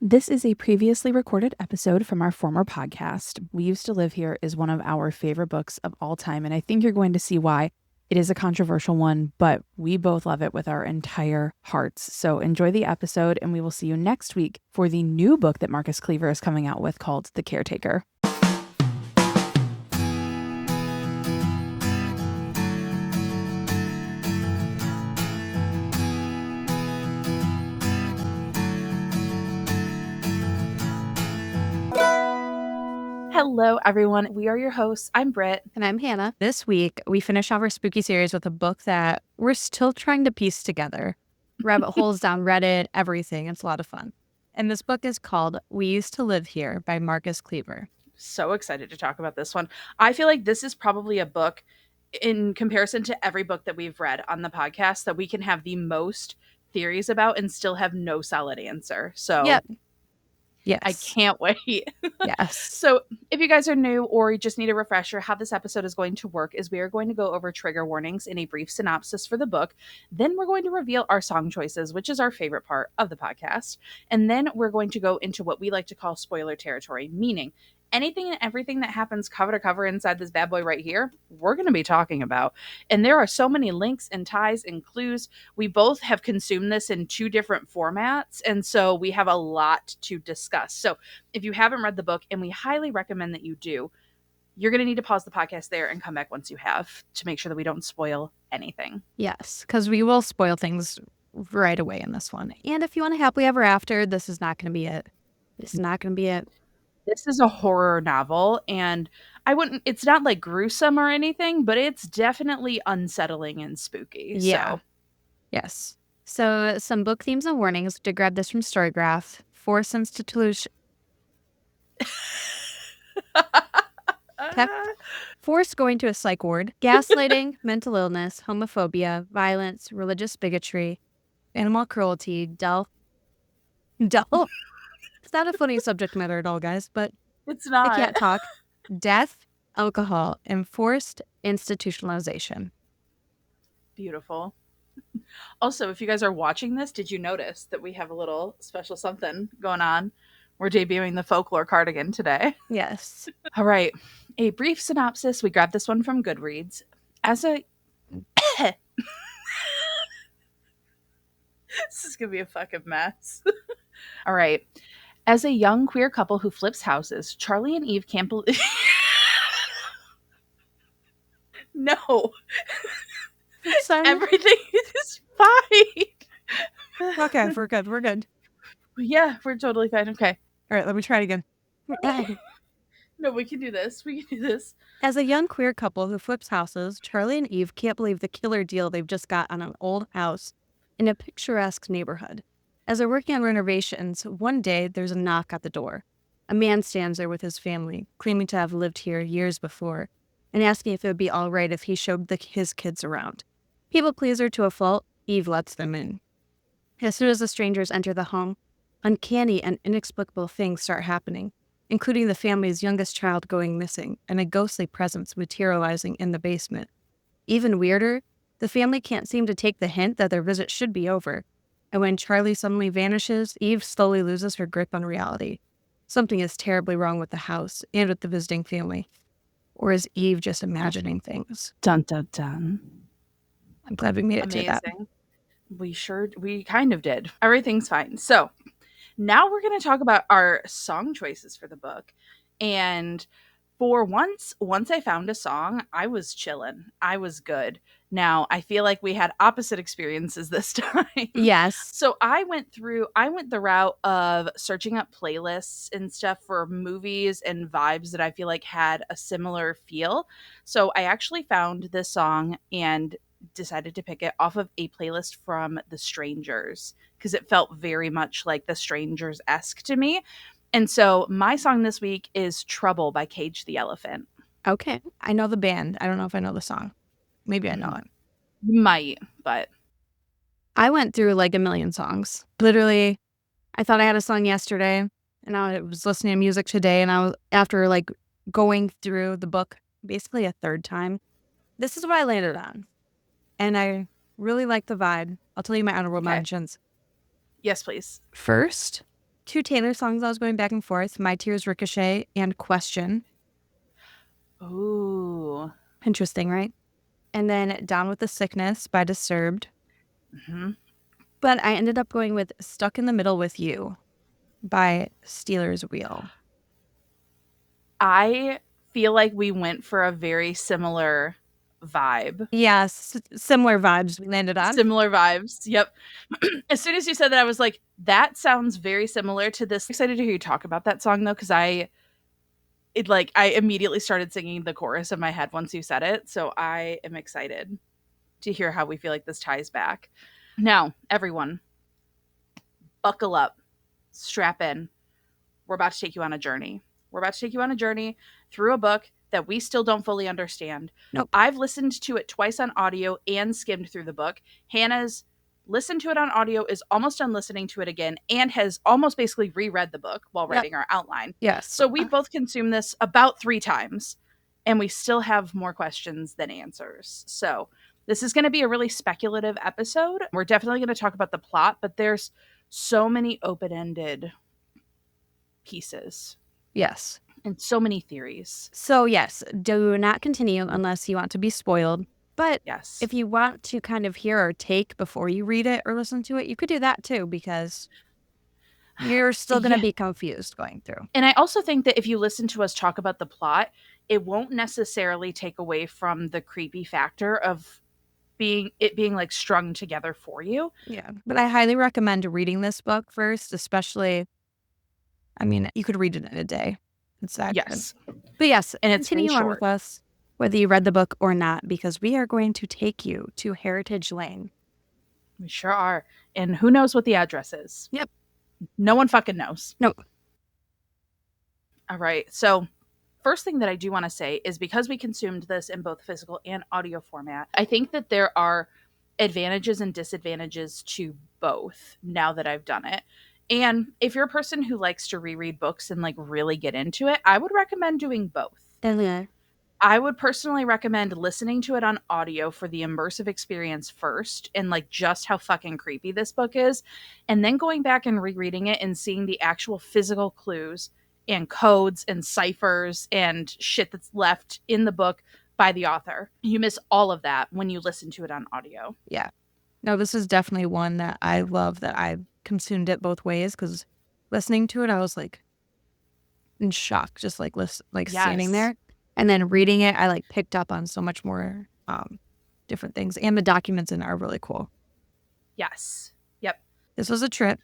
This is a previously recorded episode from our former podcast. We Used to Live Here is one of our favorite books of all time, and I think you're going to see why. It is a controversial one, but we both love it with our entire hearts. So enjoy the episode, and we will see you next week for the new book that Marcus Kliewer is coming out with called The Caretaker. Hello, everyone. We are your hosts. I'm Britt. And I'm Hannah. This week, we finish off our spooky series with a book that we're still trying to piece together. Rabbit holes down Reddit, everything. It's a lot of fun. And this book is called We Used to Live Here by Marcus Kliewer. So excited to talk about this one. I feel like this is probably a book, in comparison to every book that we've read on the podcast, that we can have the most theories about and still have no solid answer. So Yep. Yes. I can't wait. Yes. So if you guys are new or you just need a refresher, how this episode is going to work is we are going to go over trigger warnings in a brief synopsis for the book. Then we're going to reveal our song choices, which is our favorite part of the podcast. And then we're going to go into what we like to call spoiler territory, meaning anything and everything that happens cover to cover inside this bad boy right here, we're going to be talking about. And there are so many links and ties and clues. We both have consumed this in two different formats, and so we have a lot to discuss. So if you haven't read the book, and we highly recommend that you do, you're going to need to pause the podcast there and come back once you have to make sure that we don't spoil anything. Yes, because we will spoil things right away in this one. And if you want a happily ever after, this is not going to be it. This is not going to be it. This is a horror novel, and it's not like gruesome or anything, but it's definitely unsettling and spooky. Yeah. So. Yes. So some book themes and warnings to grab this from Storygraph. Forced institution. Forced going to a psych ward. Gaslighting, mental illness, homophobia, violence, religious bigotry, animal cruelty, dull. It's not a funny subject matter at all, guys, but It's not. I can't talk. Death, alcohol, and forced institutionalization. Beautiful. Also, if you guys are watching this, did you notice that we have a little special something going on? We're debuting the folklore cardigan today. Yes. All right. A brief synopsis. We grabbed this one from Goodreads. This is going to be a fucking mess. All right. As a young queer couple who flips houses, Charlie and Eve can't believe... No. Sorry. Everything is fine. Okay, we're good. We're good. Yeah, we're totally fine. Okay. All right, let me try it again. No, we can do this. We can do this. As a young queer couple who flips houses, Charlie and Eve can't believe the killer deal they've just got on an old house in a picturesque neighborhood. As they're working on renovations, one day there's a knock at the door. A man stands there with his family, claiming to have lived here years before, and asking if it would be all right if he showed his kids around. People pleaser to a fault, Eve lets them in. As soon as the strangers enter the home, uncanny and inexplicable things start happening, including the family's youngest child going missing and a ghostly presence materializing in the basement. Even weirder, the family can't seem to take the hint that their visit should be over, and when Charlie suddenly vanishes, Eve slowly loses her grip on reality. Something is terribly wrong with the house and with the visiting family. Or is Eve just imagining things? Dun, dun, dun. I'm glad we made it to that. We kind of did. Everything's fine. So now we're going to talk about our song choices for the book. And for once I found a song, I was chilling. I was good. Now, I feel like we had opposite experiences this time. Yes. So I went the route of searching up playlists and stuff for movies and vibes that I feel like had a similar feel. So I actually found this song and decided to pick it off of a playlist from The Strangers because it felt very much like The Strangers-esque to me. And so my song this week is Trouble by Cage the Elephant. Okay. I know the band. I don't know if I know the song. Maybe I know it. You might, but... I went through like a million songs. Literally, I thought I had a song yesterday, and I was listening to music today, and I was, after like going through the book basically a third time, this is what I landed on. And I really like the vibe. I'll tell you my honorable mentions. Yes, please. First, 2 Taylor songs I was going back and forth, My Tears Ricochet and Question. Ooh. Interesting, right? And then Down with the Sickness by Disturbed. Mm-hmm. But I ended up going with Stuck in the Middle with You by Steelers Wheel. I feel like we went for a very similar vibe. Yes, similar vibes we landed on. Similar vibes. Yep. As soon as you said that, I was like, that sounds very similar to this. I'm excited to hear you talk about that song though, because I immediately started singing the chorus in my head once you said it. So I am excited to hear how we feel like this ties back. Now, everyone, buckle up, strap in. We're about to take you on a journey. We're about to take you on a journey through a book that we still don't fully understand. Nope. I've listened to it twice on audio and skimmed through the book. Hannah's listened to it on audio, is almost done listening to it again, and has almost basically reread the book while writing our outline. Yes. So we both consumed this about 3 times, and we still have more questions than answers. So this is going to be a really speculative episode. We're definitely going to talk about the plot, but there's so many open-ended pieces. Yes. And so many theories. So yes, do not continue unless you want to be spoiled. But yes, if you want to kind of hear our take before you read it or listen to it, you could do that too, because you're still going to be confused going through. And I also think that if you listen to us talk about the plot, it won't necessarily take away from the creepy factor of being like strung together for you. Yeah. But I highly recommend reading this book first, especially, I mean, you could read it in a day. It's that yes. good. But yes, and it's continue on with us, whether you read the book or not, because we are going to take you to Heritage Lane. We sure are. And who knows what the address is? Yep. No one fucking knows. Nope. All right. So first thing that I do want to say is because we consumed this in both physical and audio format, I think that there are advantages and disadvantages to both now that I've done it. And if you're a person who likes to reread books and like really get into it, I would recommend doing both. I would personally recommend listening to it on audio for the immersive experience first and like just how fucking creepy this book is, and then going back and rereading it and seeing the actual physical clues and codes and ciphers and shit that's left in the book by the author. You miss all of that when you listen to it on audio. Yeah. No, this is definitely one that I love, that I consumed it both ways, because listening to it, I was like in shock, just like standing there. And then reading it, I like picked up on so much more different things. And the documents in it are really cool. Yes. Yep. This was a trip.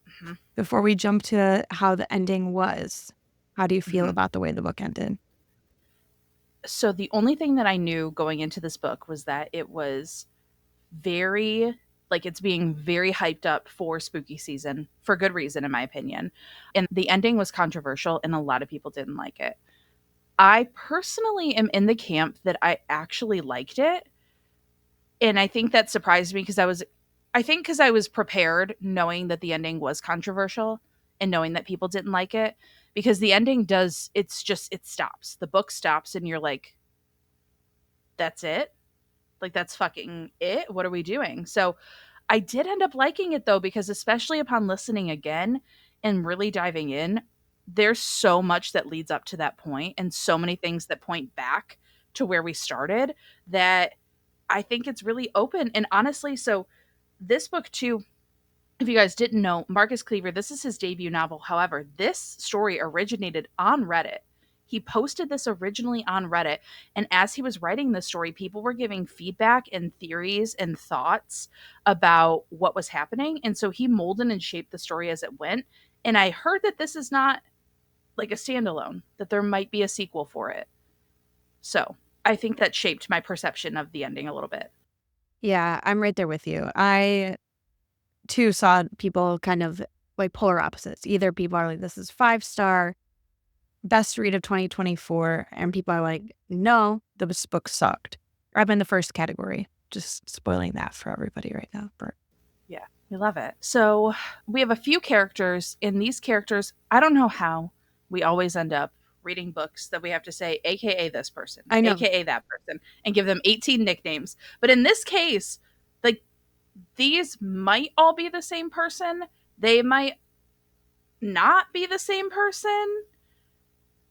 Mm-hmm. Before we jump to how the ending was, how do you feel about the way the book ended? So the only thing that I knew going into this book was that it was very, like, it's being very hyped up for spooky season for good reason, in my opinion. And the ending was controversial and a lot of people didn't like it. I personally am in the camp that I actually liked it. And I think that surprised me because I was prepared knowing that the ending was controversial and knowing that people didn't like it, because the ending it stops. The book stops and you're like, that's it? Like, that's fucking it? What are we doing? So I did end up liking it though, because especially upon listening again and really diving in, there's so much that leads up to that point and so many things that point back to where we started that I think it's really open. And honestly, so this book too, if you guys didn't know, Marcus Kliewer, this is his debut novel. However, this story originated on Reddit. He posted this originally on Reddit, and as he was writing this story, people were giving feedback and theories and thoughts about what was happening, and so he molded and shaped the story as it went. And I heard that this is not like a standalone, that there might be a sequel for it. So I think that shaped my perception of the ending a little bit. Yeah, I'm right there with you. I too saw people kind of like polar opposites. Either people are like, this is 5-star, best read of 2024, and people are like, no, this book sucked. I'm in the first category. Just spoiling that for everybody right now. Yeah, we love it. So we have a few characters. In these characters, I don't know how we always end up reading books that we have to say, AKA this person, I know, AKA that person, and give them 18 nicknames. But in this case, like, these might all be the same person. They might not be the same person.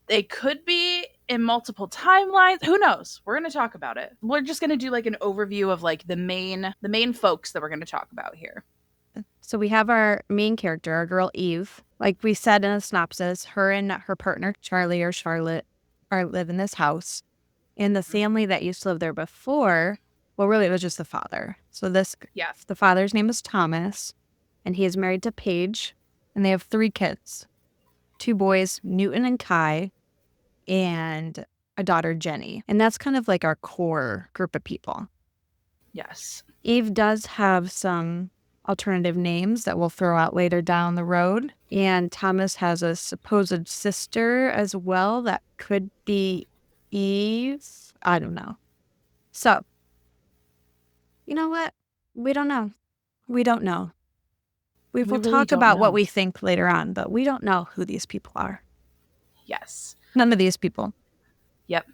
They could be in multiple timelines. Who knows? We're going to talk about it. We're just going to do like an overview of like the main folks that we're going to talk about here. So we have our main character, our girl Eve. Like we said in a synopsis, her and her partner Charlie or Charlotte live in this house. And the family that used to live there before, well, really, it was just the father. So the father's name is Thomas, and he is married to Paige, and they have 3 kids, 2 boys, Newton and Kai, and a daughter, Jenny. And that's kind of like our core group of people. Yes. Eve does have some alternative names that we'll throw out later down the road. And Thomas has a supposed sister as well that could be Eve. I don't know. So, you know what? We don't know. We don't know. We will really talk don't about what know. we think later on, but we don't know who these people are. Yes. None of these people. Yep.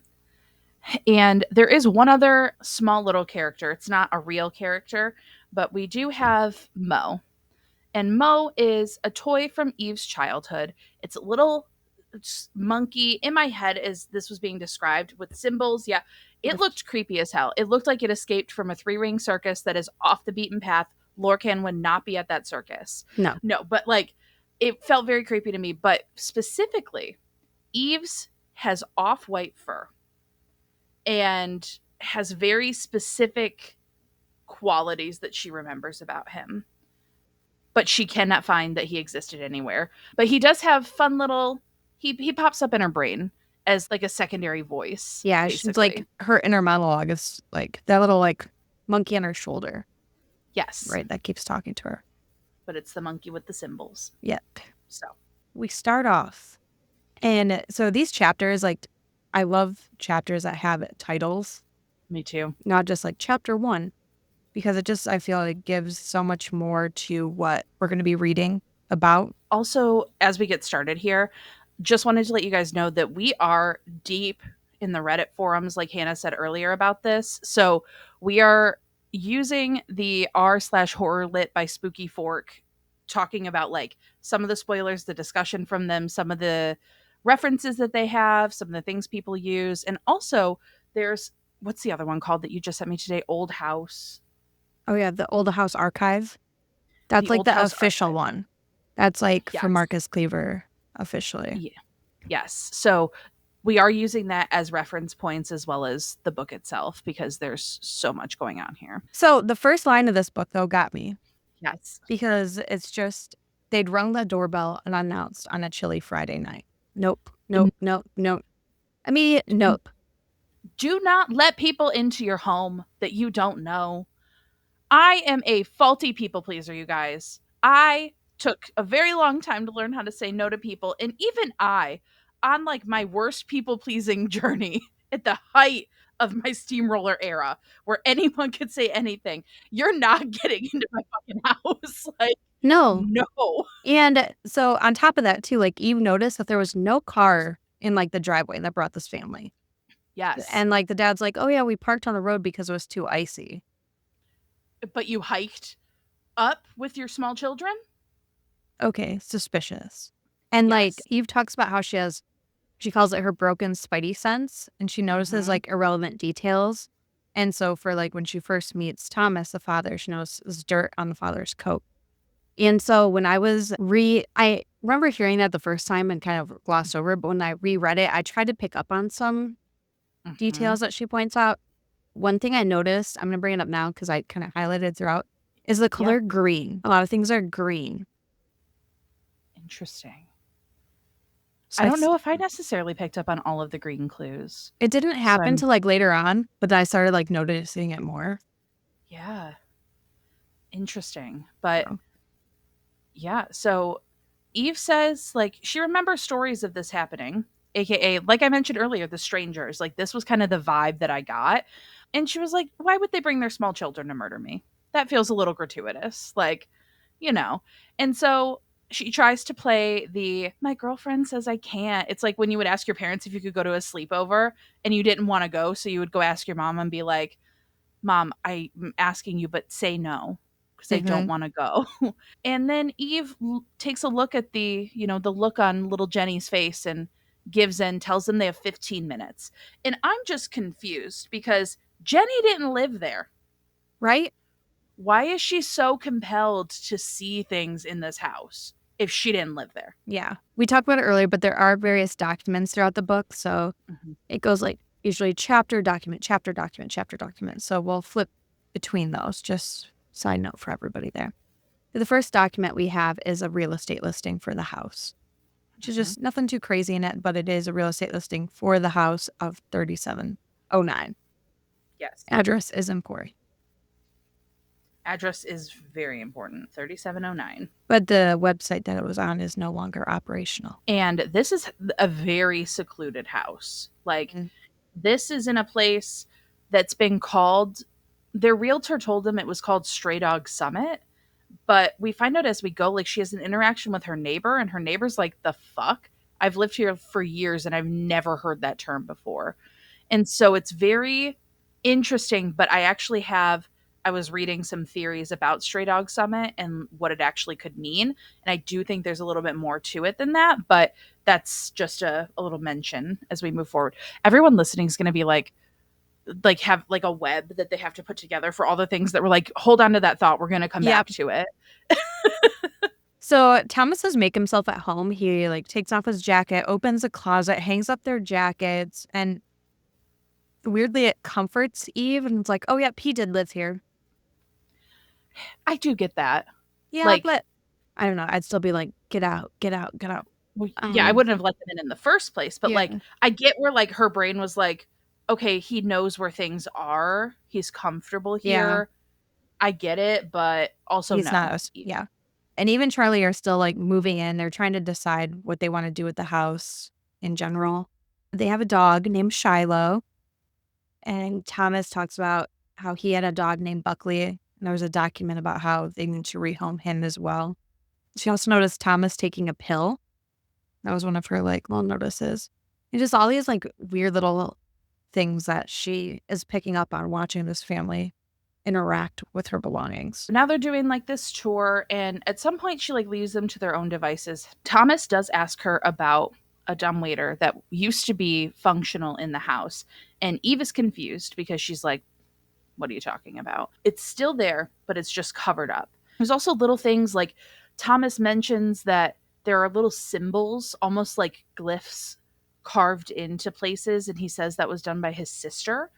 And there is one other small little character. It's not a real character, but we do have Mo. And Mo is a toy from Eve's childhood. It's a little monkey in my head as this was being described with symbols. Yeah, it looked creepy as hell. It looked like it escaped from a 3-ring circus that is off the beaten path. Lorcan would not be at that circus. No. No, but like it felt very creepy to me. But specifically, Eve's has off-white fur and has very specific qualities that she remembers about him. But she cannot find that he existed anywhere. But he does have fun little he pops up in her brain as like a secondary voice. Yeah, basically. she's like her inner monologue is like that little like monkey on her shoulder. Yes. Right, that keeps talking to her. But it's the monkey with the symbols. Yep. So we start off. And so these chapters, like, I love chapters that have titles. Me too. Not just like chapter 1, because I feel like it gives so much more to what we're going to be reading about. Also, as we get started here, just wanted to let you guys know that we are deep in the Reddit forums, like Hannah said earlier about this. So we are using the r/horror lit by Spooky Fork, talking about like some of the spoilers, the discussion from them, some of the references that they have, some of the things people use. And also there's what's the other one called that you just sent me today? Old House. Oh yeah, the Old House Archive. That's The like Old the House official Archive. one. That's like Yes. from Marcus Kliewer officially. Yeah. Yes. So we are using that as reference points as well as the book itself because there's so much going on here. So the first line of this book, though, got me. Yes. Because it's just, they'd rung the doorbell unannounced on a chilly Friday night. Nope. Immediate nope. Do not let people into your home that you don't know. I am a faulty people pleaser, you guys. I took a very long time to learn how to say no to people. And even I, on like my worst people pleasing journey at the height of my steamroller era, where anyone could say anything, you're not getting into my fucking house. Like, no. And so on top of that, too, like you noticed that there was no car in like the driveway that brought this family. Yes. And like the dad's like, oh, yeah, we parked on the road because it was too icy. But you hiked up with your small children? Okay, suspicious. And like Eve talks about how she calls it her broken spidey sense, and she notices like irrelevant details. And so for like when she first meets Thomas, the father, she notices dirt on the father's coat. And so when I remember hearing that the first time and kind of glossed over, but when I reread it, I tried to pick up on some details that she points out. One thing I noticed, I'm going to bring it up now because I kind of highlighted throughout, is the color green. A lot of things are green. Interesting. So I don't know if I necessarily picked up on all of the green clues. It didn't happen till like later on, but then I started like noticing it more. Yeah. Interesting. But yeah, so Eve says like she remembers stories of this happening, aka like I mentioned earlier, the strangers. Like this was kind of the vibe that I got. And she was like, why would they bring their small children to murder me? That feels a little gratuitous. Like, you know. And so she tries to play the my girlfriend says I can't. It's like when you would ask your parents if you could go to a sleepover and you didn't want to go, so you would go ask your mom and be like, Mom, I'm asking you, but say no. because they don't want to go. And then Eve takes a look at the look on little Jenny's face and gives in, tells them they have 15 minutes. And I'm just confused because Jenny didn't live there. Right? Why is she so compelled to see things in this house if she didn't live there? Yeah. We talked about it earlier, but there are various documents throughout the book. So it goes like usually chapter, document, chapter, document, chapter, document. So we'll flip between those. Just side note for everybody there. The first document we have is a real estate listing for the house, which is just nothing too crazy in it, but it is a real estate listing for the house of 3709. Yes. Address is important. Address is very important, 3709. But the website that it was on is no longer operational. And this is a very secluded house. Like, this is in a place that's been called, their realtor told them it was called Stray Dog Summit. But we find out as we go, like, she has an interaction with her neighbor, and her neighbor's like, the fuck? I've lived here for years and I've never heard that term before. And so it's very interesting, but I was reading some theories about Stray Dog Summit and what it actually could mean. And I do think there's a little bit more to it than that, but that's just a little mention as we move forward. Everyone listening is going to be like have like a web that they have to put together for all the things that were like, hold on to that thought. We're going to come back to it. So Thomas says make himself at home. He like takes off his jacket, opens a closet, hangs up their jackets, and weirdly it comforts Eve. And it's like, oh, yeah, P did live here. I do get that. Yeah, like, but I don't know. I'd still be like, get out, get out, get out. Well, yeah, I wouldn't have let them in the first place. But like, I get where like her brain was like, okay, he knows where things are. He's comfortable here. Yeah. I get it, but also he's not. Yeah. And even Charlie are still like moving in. They're trying to decide what they want to do with the house in general. They have a dog named Shiloh. And Thomas talks about how he had a dog named Buckley. And there was a document about how they need to rehome him as well. She also noticed Thomas taking a pill. That was one of her like little notices. And just all these like weird little things that she is picking up on watching this family interact with her belongings. Now they're doing like this tour, and at some point she like leaves them to their own devices. Thomas does ask her about a dumbwaiter that used to be functional in the house, and Eve is confused because she's like, what are you talking about? It's still there, but it's just covered up. There's also little things like Thomas mentions that there are little symbols, almost like glyphs, carved into places, and he says that was done by his sister.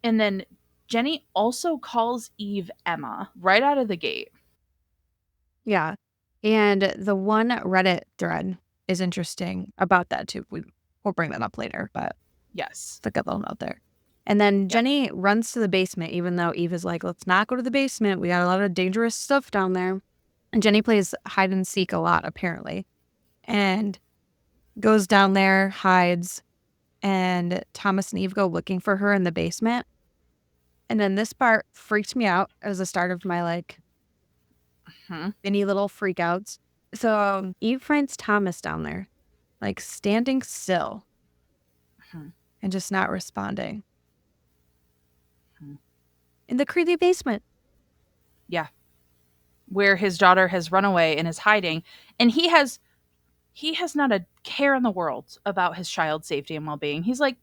And then Jenny also calls Eve Emma right out of the gate. Yeah. And the one Reddit thread is interesting about that too. We'll bring that up later, but yes, it's a good little note there. And then Jenny runs to the basement, even though Eve is like, let's not go to the basement. We got a lot of dangerous stuff down there. And Jenny plays hide and seek a lot, apparently, and goes down there, hides, and Thomas and Eve go looking for her in the basement. And then this part freaked me out as the start of my like mini little freakouts. So Eve finds Thomas down there, like standing still and just not responding in the creepy basement. Yeah. Where his daughter has run away and is hiding. And he has not a care in the world about his child's safety and well-being. He's like,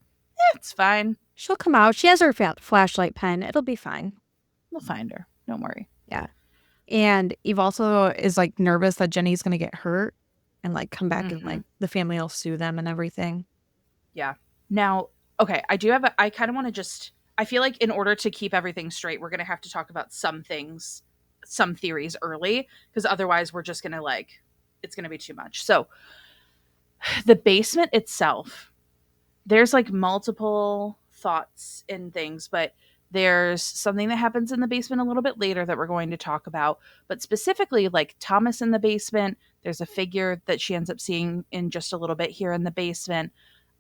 it's fine. She'll come out. She has her flashlight pen. It'll be fine. We'll find her. Don't worry. Yeah. And Eve also is like nervous that Jenny's going to get hurt and like come back and like the family will sue them and everything. Yeah. Now, okay, I kind of want to just, I feel like in order to keep everything straight, we're going to have to talk about some things, some theories early, because otherwise we're just going to like, it's going to be too much. So the basement itself, there's like multiple thoughts and things, but there's something that happens in the basement a little bit later that we're going to talk about. But specifically, like Thomas in the basement, there's a figure that she ends up seeing in just a little bit here in the basement.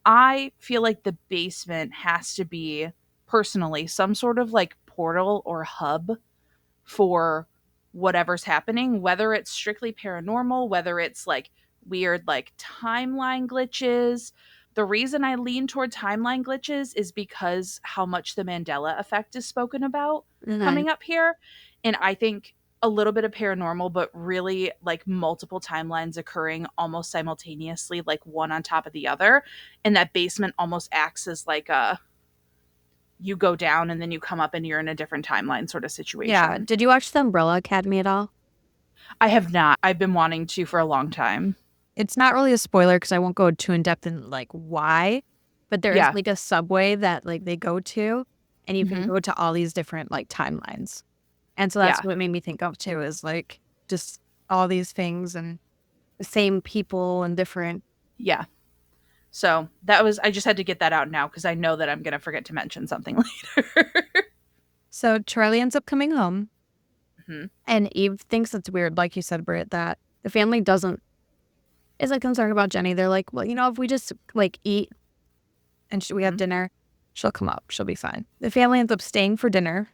I feel like the basement has to be, personally, some sort of like portal or hub for whatever's happening, whether it's strictly paranormal, whether it's like weird like timeline glitches. The reason I lean toward timeline glitches is because how much the Mandela effect is spoken about coming up here. And I think a little bit of paranormal, but really like multiple timelines occurring almost simultaneously, like one on top of the other. And that basement almost acts as like a you go down and then you come up and you're in a different timeline sort of Yeah. situation. Did you watch The Umbrella Academy at all? I have not. I've been wanting to for a long time. It's not really a spoiler because I won't go too in depth in like why, but there is Yeah. like a subway that like they go to, and you can Hmm. go to all these different like timelines. And so that's Yeah. what it made me think of too, is like just all these things and the same people and different. Yeah. So that was, I just had to get that out now because I know that I'm going to forget to mention something later. So Charlie ends up coming home, Hmm. and Eve thinks it's weird, like you said, Britt, that the family isn't concerned about Jenny. They're like, well, if we just like eat and we have Hmm. dinner, she'll come up. She'll be fine. The family ends up staying for dinner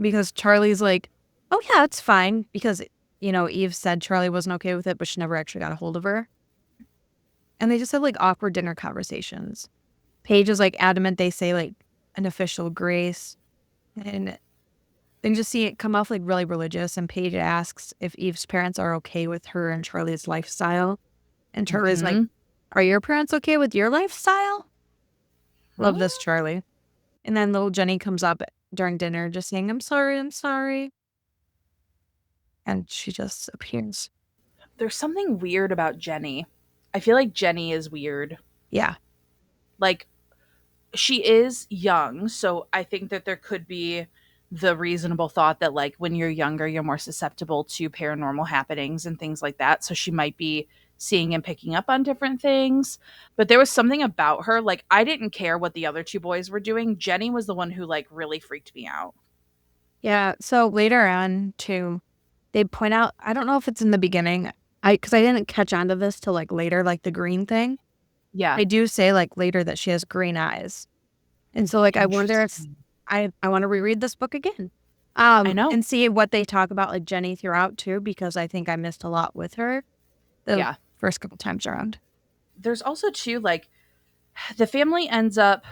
because Charlie's like, oh, yeah, it's fine. Because, Eve said Charlie wasn't okay with it, but she never actually got a hold of her. And they just have like awkward dinner conversations. Paige is like adamant they say like an official grace. And then you just see it come off like really religious. And Paige asks if Eve's parents are okay with her and Charlie's lifestyle. And Charlie's like, Hmm. are your parents okay with your lifestyle? Huh? Love this, Charlie. And then little Jenny comes up during dinner just saying, I'm sorry, I'm sorry. And she just appears. There's something weird about Jenny. I feel like Jenny is weird. Yeah. Like, she is young, so I think that there could be the reasonable thought that like when you're younger you're more susceptible to paranormal happenings and things like that, so she might be seeing and picking up on different things. But there was something about her, like I didn't care what the other two boys were doing. Jenny was the one who like really freaked me out. Yeah. So later on, too, they point out, I don't know if it's in the beginning, because I didn't catch on to this till like later, like the green thing. Yeah. They do say like later that she has green eyes. And so like I wonder if Interesting. I want to reread this book again. I know. And see what they talk about like Jenny throughout too, because I think I missed a lot with her the Yeah. first couple times around. There's also too like the family ends up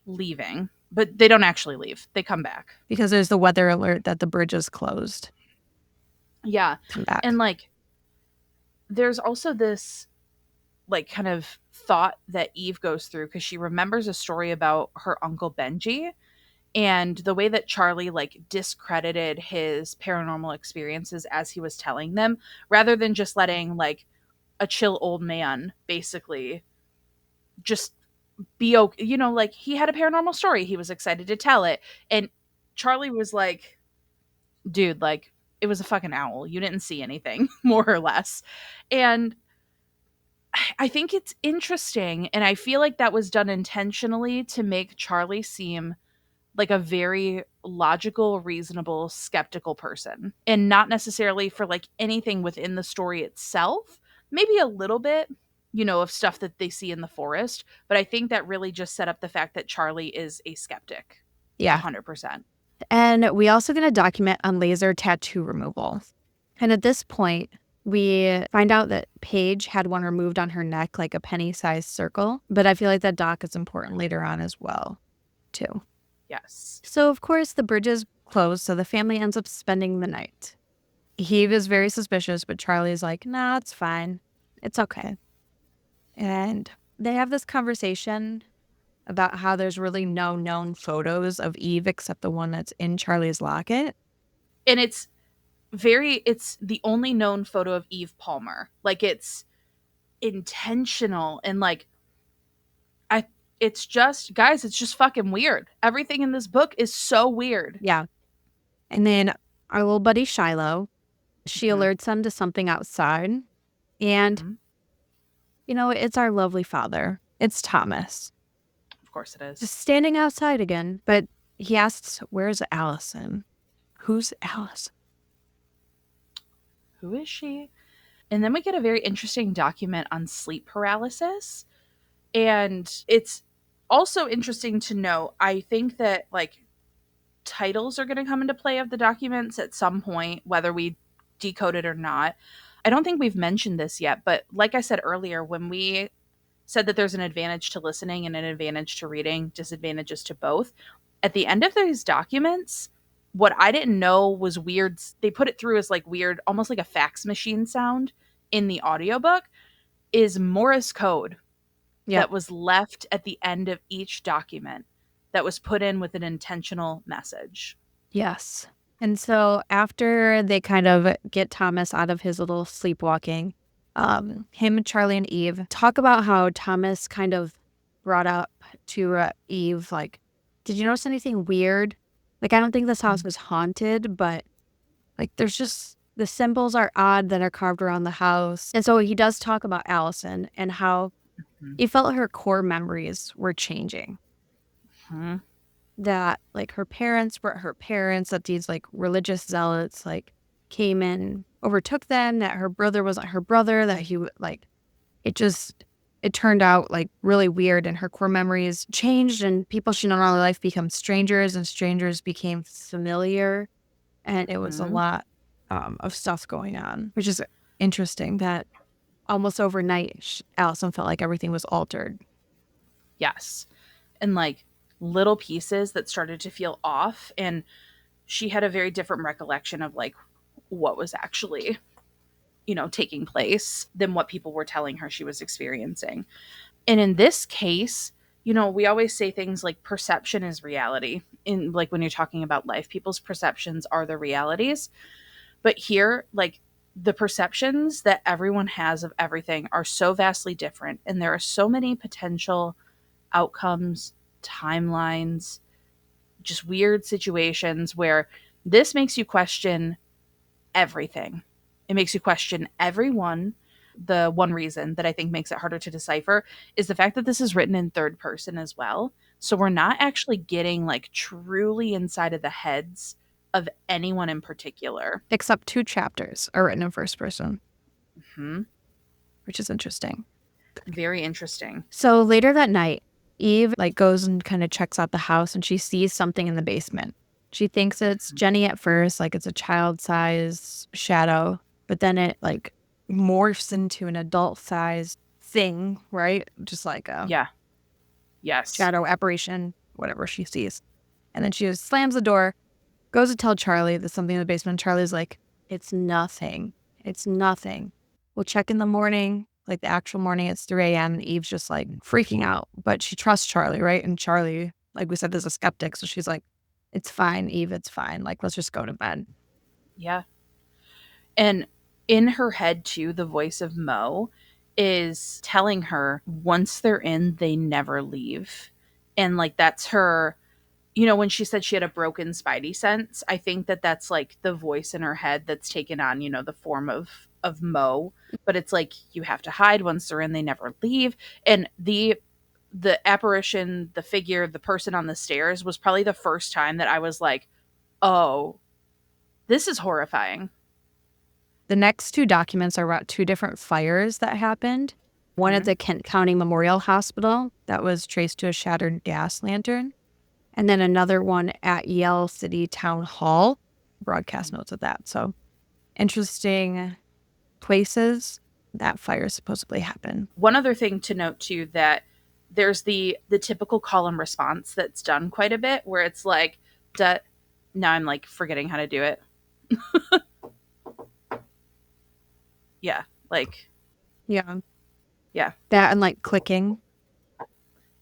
leaving, but they don't actually leave, they come back. Because there's the weather alert that the bridge is closed. Yeah. Come back. And like there's also this like kind of thought that Eve goes through because she remembers a story about her uncle Benji and the way that Charlie like discredited his paranormal experiences as he was telling them, rather than just letting like a chill old man basically just be okay. Like he had a paranormal story, he was excited to tell it, and Charlie was like, dude, like it was a fucking owl, you didn't see anything, more or less. And I think it's interesting, and I feel like that was done intentionally to make Charlie seem like a very logical, reasonable, skeptical person, and not necessarily for like anything within the story itself. Maybe a little bit, of stuff that they see in the forest, but I think that really just set up the fact that Charlie is a skeptic. Yeah. 100%. And we also get a document on laser tattoo removal. And at this point, we find out that Paige had one removed on her neck, like a penny-sized circle. But I feel like that doc is important later on as well, too. Yes. So, of course, the bridge is closed, so the family ends up spending the night. Eve is very suspicious, but Charlie's like, nah, it's fine. It's okay. And they have this conversation about how there's really no known photos of Eve except the one that's in Charlie's locket. And it's the only known photo of Eve Palmer. Like it's intentional, and like I it's just, guys, it's just fucking weird. Everything in this book is so weird. Yeah. And then our little buddy Shiloh, she Mhm. alerts them to something outside. And, Mhm. it's our lovely father. It's Thomas. Of course it is. Just standing outside again. But he asks, where's Allison? Who's Allison? Who is she? And then we get a very interesting document on sleep paralysis. And it's also interesting to know, I think that like titles are going to come into play of the documents at some point, whether we decode it or not. I don't think we've mentioned this yet, but like I said earlier, when we said that there's an advantage to listening and an advantage to reading, disadvantages to both, at the end of those documents, what I didn't know was weird. They put it through as like weird, almost like a fax machine sound in the audiobook, is Morse code Yep. that was left at the end of each document that was put in with an intentional message. Yes. And so after they kind of get Thomas out of his little sleepwalking, him, Charlie, and Eve talk about how Thomas kind of brought up to Eve, like, did you notice anything weird? Like, I don't think this house was haunted, but like, there's just the symbols are odd that are carved around the house. And so he does talk about Allison and how Mhm. he felt her core memories were changing. Mhm. That like her parents weren't her parents, that these like religious zealots like came in, overtook them, that her brother wasn't her brother, that he like it turned out like really weird, and her core memories changed, and people she known all her life become strangers, and strangers became familiar, and it was a Mhm. lot of stuff going on, which is interesting that almost overnight Allison felt like everything was altered. Yes. And like little pieces that started to feel off. And she had a very different recollection of like what was actually, taking place than what people were telling her she was experiencing. And in this case, we always say things like perception is reality. In like when you're talking about life, people's perceptions are the realities. But here, like the perceptions that everyone has of everything are so vastly different. And there are so many potential outcomes, timelines, just weird situations where this makes you question everything. It makes you question everyone. The one reason that I think makes it harder to decipher is the fact that this is written in third person as well. So we're not actually getting like truly inside of the heads of anyone in particular. Except 2 chapters are written in first person, Hmm. which is interesting. Very interesting. So later that night, Eve like goes and kind of checks out the house, and she sees something in the basement. She thinks it's Jenny at first, like it's a child size shadow, but then it like morphs into an adult size thing, right? Just like a Yeah. Yes. shadow apparition, whatever she sees. And then she just slams the door, goes to tell Charlie there's something in the basement. Charlie's like, it's nothing. It's nothing. We'll check in the morning, like the actual morning, it's 3 a.m. And Eve's just like freaking out. But she trusts Charlie, right? And Charlie, like we said, is a skeptic. So she's like, it's fine, Eve, it's fine. Like, let's just go to bed. Yeah. And in her head, too, the voice of Mo is telling her once they're in, they never leave. And like that's her, when she said she had a broken spidey sense, I think that that's like the voice in her head that's taken on, the form of Mo. But it's like you have to hide once they're in, they never leave. And the apparition, the figure, the person on the stairs was probably the first time that I was like, oh, this is horrifying. The next 2 documents are about 2 different fires that happened. One at Mhm. the Kent County Memorial Hospital that was traced to a shattered gas lantern. And then another one at Yale City Town Hall. Broadcast notes of that. So interesting places that fires supposedly happen. One other thing to note too, that there's the typical call and response that's done quite a bit where it's like duh, now I'm like forgetting how to do it. Yeah, like Yeah. yeah. That and like clicking.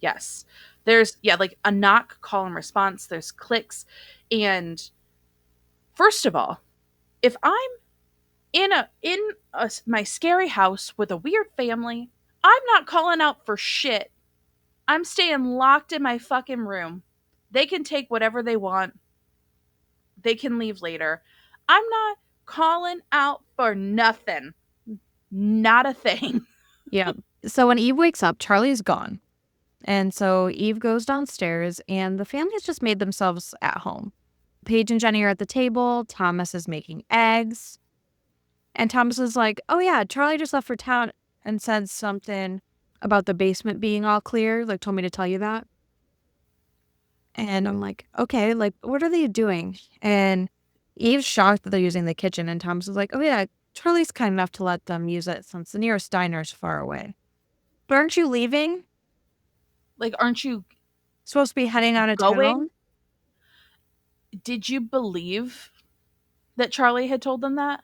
Yes. There's like a knock, call and response, there's clicks. And first of all, if I'm in my scary house with a weird family, I'm not calling out for shit. I'm staying locked in my fucking room. They can take whatever they want. They can leave later. I'm not calling out for nothing. Not a thing. Yeah. So when Eve wakes up, Charlie's gone. And so Eve goes downstairs and the family has just made themselves at home. Paige and Jenny are at the table. Thomas is making eggs. And Thomas is like, oh yeah, Charlie just left for town and said something about the basement being all clear. Like told me to tell you that. And I'm like, okay, like, what are they doing? And Eve's shocked that they're using the kitchen. And Thomas is like, oh, yeah, Charlie's kind enough to let them use it since the nearest diner is far away. But aren't you leaving? Like, aren't you Supposed to be heading out of going? town? Did you believe that Charlie had told them that?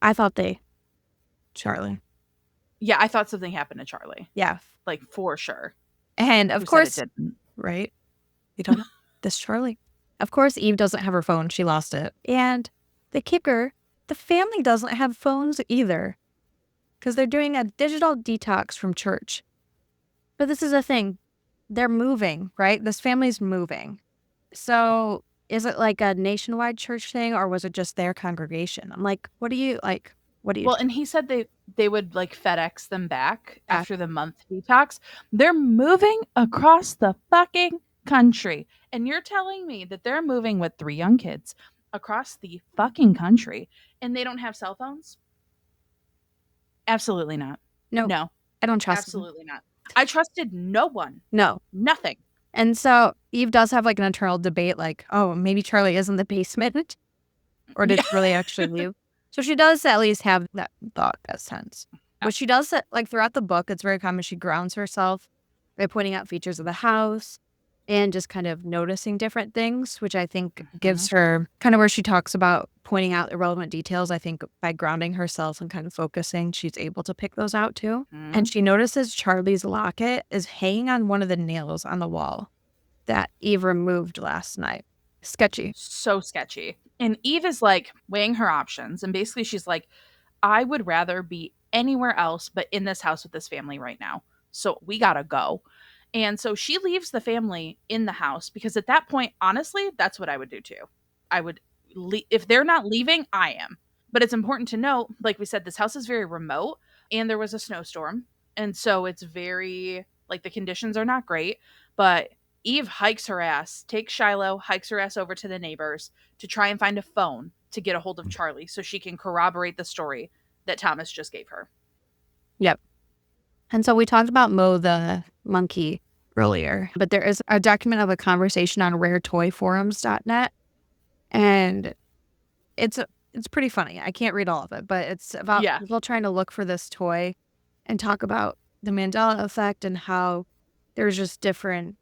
I thought Charlie. Yeah, I thought something happened to Charlie. Yeah. Like, for sure. And of Who said it course, didn't? right? You don't know. This Charlie. Of course, Eve doesn't have her phone. She lost it. And the kicker, the family doesn't have phones either because they're doing a digital detox from church. But this is the thing. They're moving, right? This family's moving. So is it like a nationwide church thing or was it just their congregation? I'm like, what do you Well, do? and he said they would like FedEx them back after the month detox. They're moving across the fucking country. And you're telling me that they're moving with 3 young kids across the fucking country and they don't have cell phones? Absolutely not. No, No, I don't trust them. absolutely not. I trusted no one. No. Nothing. And so Eve does have like an internal debate, like, oh, maybe Charlie is in the basement, or did Yeah. she really actually leave? So she does at least have that thought, that sense. But she does that, like throughout the book, it's very common. She grounds herself by pointing out features of the house and just kind of noticing different things, which I think gives her kind of where she talks about pointing out irrelevant details. I think by grounding herself and kind of focusing, she's able to pick those out too. And she notices Charlie's locket is hanging on one of the nails on the wall that Eve removed last night. Sketchy. So sketchy. And Eve is like weighing her options. And basically, she's like, I would rather be anywhere else but in this house with this family right now. So we gotta go. And so she leaves the family in the house because at that point, honestly, that's what I would do too. I would, if they're not leaving, I am. But it's important to note, like we said, this house is very remote and there was a snowstorm. And so it's very, like, the conditions are not great. But Eve hikes her ass, takes Shiloh, hikes her ass over to the neighbors to try and find a phone to get a hold of Charlie so she can corroborate the story that Thomas just gave her. Yep. And so we talked about Mo the monkey earlier, but there is a document of a conversation on raretoyforums.net, and it's pretty funny. I can't read all of it, but it's about people trying to look for this toy and talk about the Mandela effect and how there's just different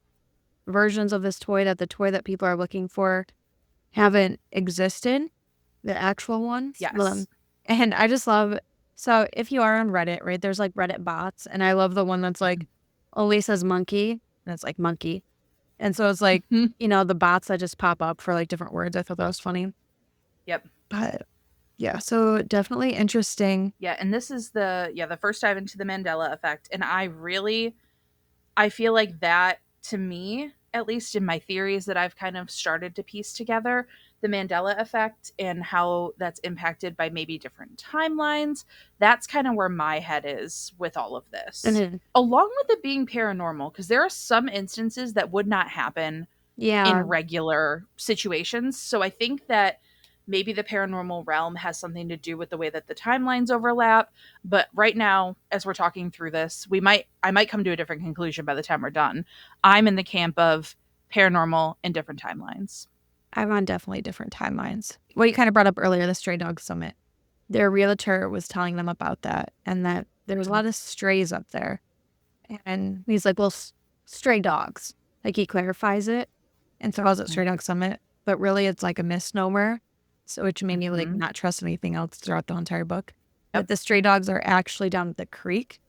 versions of this toy, that the toy that people are looking for haven't existed, the actual ones. Yes. And I just love, so if you are on Reddit, right, there's like Reddit bots, and I love the one that's like, always says monkey, and it's like monkey. And so it's like, the bots that just pop up for like different words. I thought that was funny. Yep. But yeah, so definitely interesting. Yeah, and this is the first dive into the Mandela effect. And I feel like that, to me, at least in my theories that I've kind of started to piece together, the Mandela effect and how that's impacted by maybe different timelines, that's kind of where my head is with all of this. Along with it being paranormal, because there are some instances that would not happen in regular situations. So I think that maybe the paranormal realm has something to do with the way that the timelines overlap. But right now, as we're talking through this, I might come to a different conclusion by the time we're done. I'm in the camp of paranormal and different timelines. I'm on definitely different timelines. What you kind of brought up earlier, the stray dog summit. Their realtor was telling them about that, and that there was a lot of strays up there. And he's like, well, stray dogs. Like, he clarifies it and throws it stray dog summit. But really, it's like a misnomer. So which made me like not trust anything else throughout the entire book. But the stray dogs are actually down at the creek.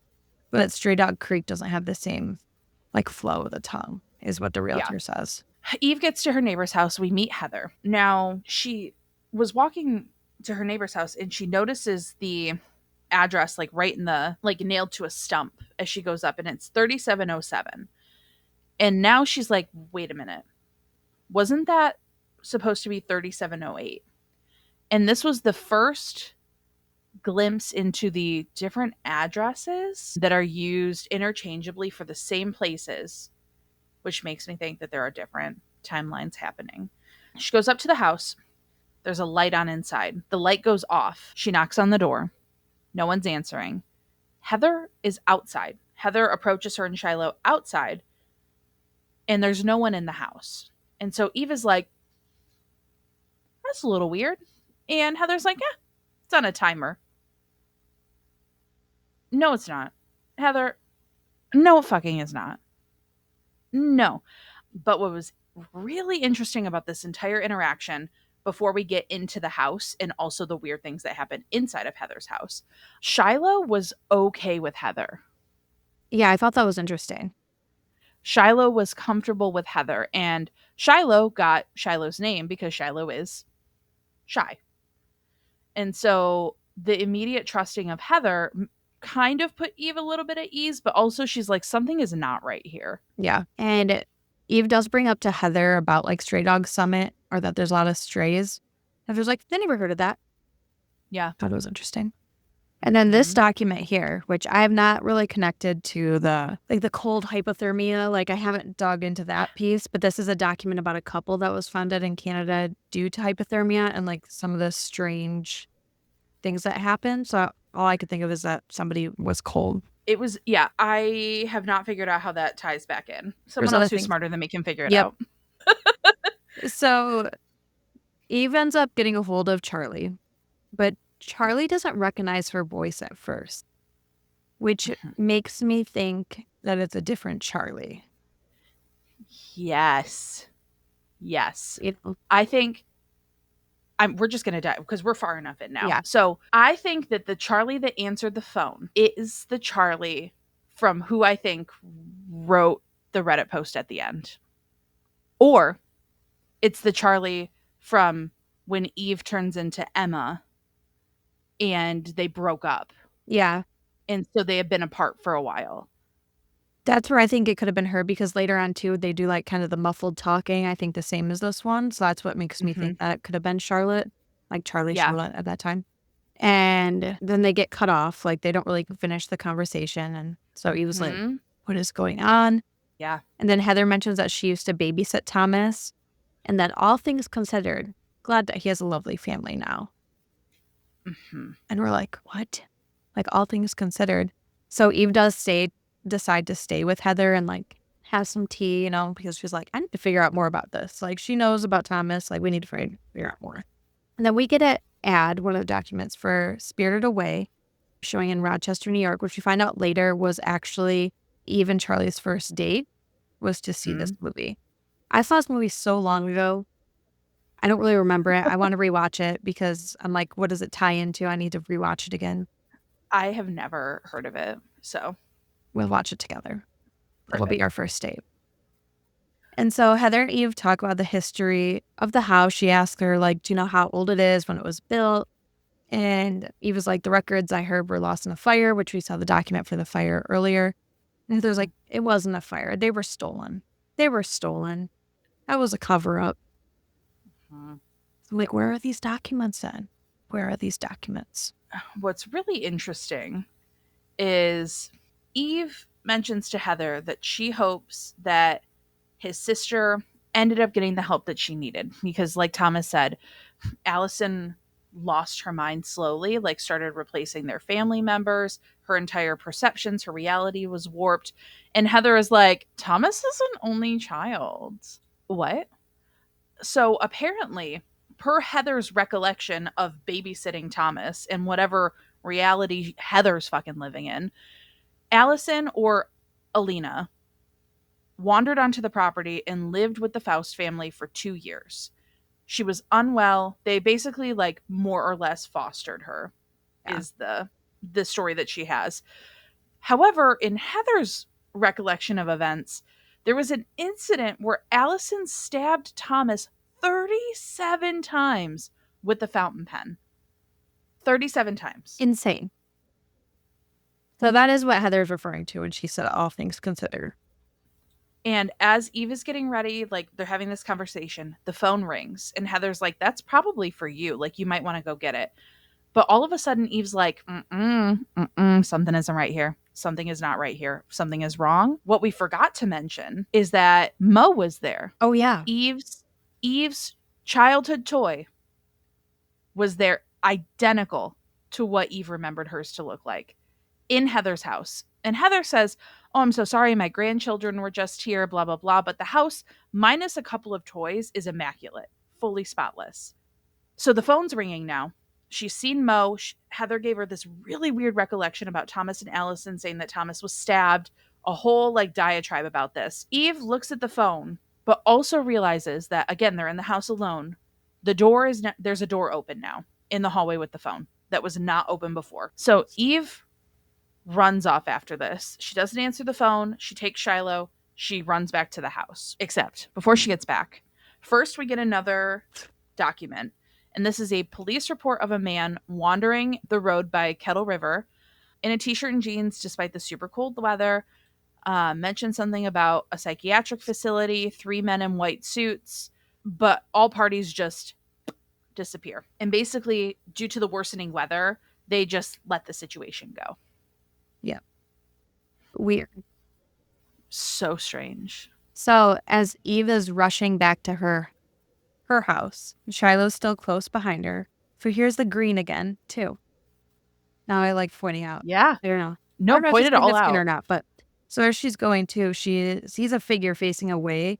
But Stray Dog Creek doesn't have the same like flow of the tongue, is what the realtor says. Eve gets to her neighbor's house. We meet Heather. Now, she was walking to her neighbor's house and she notices the address like right in the, like, nailed to a stump as she goes up, and it's 3707. And now she's like, wait a minute. Wasn't that supposed to be 3708? And this was the first glimpse into the different addresses that are used interchangeably for the same places, which makes me think that there are different timelines happening. She goes up to the house. There's a light on inside. The light goes off. She knocks on the door. No one's answering. Heather is outside. Heather approaches her and Shiloh outside, and there's no one in the house. And so Eve is like, that's a little weird. And Heather's like, yeah, it's on a timer. No, it's not. Heather, no, it fucking is not. No. But what was really interesting about this entire interaction before we get into the house and also the weird things that happen inside of Heather's house. Shiloh was okay with Heather. Yeah, I thought that was interesting. Shiloh was comfortable with Heather, and Shiloh got Shiloh's name because Shiloh is shy. And so the immediate trusting of Heather kind of put Eve a little bit at ease, but also she's like, something is not right here. Yeah. And Eve does bring up to Heather about like Stray Dog Summit or that there's a lot of strays. Heather's like, I never heard of that. Yeah. Thought it was interesting. And then this document here, which I have not really connected to the cold hypothermia. Like I haven't dug into that piece, but this is a document about a couple that was founded in Canada due to hypothermia and like some of the strange things that happened. So all I could think of is that somebody was cold. It was, yeah, I have not figured out how that ties back in. Someone else who's smarter than me can figure it out. So Eve ends up getting a hold of Charlie, but Charlie doesn't recognize her voice at first, which makes me think that it's a different Charlie. Yes. Yes. You know? I think we're just going to dive because we're far enough in now. Yeah. So I think that the Charlie that answered the phone is the Charlie from who I think wrote the Reddit post at the end. Or it's the Charlie from when Eve turns into Emma and they broke up. Yeah. And so they have been apart for a while. That's where I think it could have been her because later on too, they do like kind of the muffled talking. I think the same as this one. So that's what makes me think that it could have been Charlotte, like Charlotte at that time. And then they get cut off. Like they don't really finish the conversation. And so he was like, what is going on? Yeah. And then Heather mentions that she used to babysit Thomas and that all things considered, glad that he has a lovely family now. And we're like, what? Like all things considered. So Eve does decide to stay with Heather and like have some tea, you know, because she's like, I need to figure out more about this. Like she knows about Thomas. Like we need to figure out more. And then we get an ad, one of the documents for Spirited Away, showing in Rochester, New York, which we find out later was actually Eve and Charlie's first date was to see this movie. I saw this movie so long ago. I don't really remember it. I want to rewatch it because I'm like, what does it tie into? I need to rewatch it again. I have never heard of it. So we'll watch it together. It'll be our first date. And so Heather and Eve talk about the history of the house. She asks her, like, do you know how old it is, when it was built? And Eve was like, the records I heard were lost in a fire, which we saw the document for the fire earlier. And Heather's like, it wasn't a fire. They were stolen. That was a cover-up. So I'm like, where are these documents then? Where are these documents? What's really interesting is Eve mentions to Heather that she hopes that his sister ended up getting the help that she needed because, like Thomas said, Allison lost her mind slowly, like started replacing their family members. Her entire perceptions, her reality was warped. And Heather is like, Thomas is an only child. What? So apparently, per Heather's recollection of babysitting Thomas and whatever reality Heather's fucking living in, Allison or Alina wandered onto the property and lived with the Faust family for 2 years. She was unwell. They basically like more or less fostered her, is the story that she has. However, in Heather's recollection of events, there was an incident where Allison stabbed Thomas 37 times with the fountain pen. 37 times. Insane. So that is what Heather's referring to when she said all things considered. And as Eve is getting ready, like they're having this conversation, the phone rings and Heather's like, that's probably for you. Like you might want to go get it. But all of a sudden Eve's like, something isn't right here. Something is not right here. Something is wrong. What we forgot to mention is that Mo was there. Oh yeah. Eve's childhood toy was there, identical to what Eve remembered hers to look like, in Heather's house. And Heather says, oh, I'm so sorry, my grandchildren were just here, blah, blah, blah. But the house, minus a couple of toys, is immaculate, fully spotless. So the phone's ringing now. She's seen Mo. Heather gave her this really weird recollection about Thomas and Allison, saying that Thomas was stabbed, a whole like diatribe about this. Eve looks at the phone but also realizes that, again, they're in the house alone. The door is there's a door open now in the hallway with the phone that was not open before. So Eve runs off after this. She doesn't answer the phone. She takes Shiloh. She runs back to the house. Except before she gets back, first we get another document. And this is a police report of a man wandering the road by Kettle River in a t-shirt and jeans despite the super cold weather. Mentioned something about a psychiatric facility, 3 men in white suits, but all parties just disappear. And basically, due to the worsening weather, they just let the situation go. Yeah. Weird. So strange. So as Eve is rushing back to her house, Shiloh's still close behind her. So here's the green again, too. Now I like pointing out. Yeah. I don't know. I No, don't know if point it's it all significant out. or not, but so as she's going to, she sees a figure facing away,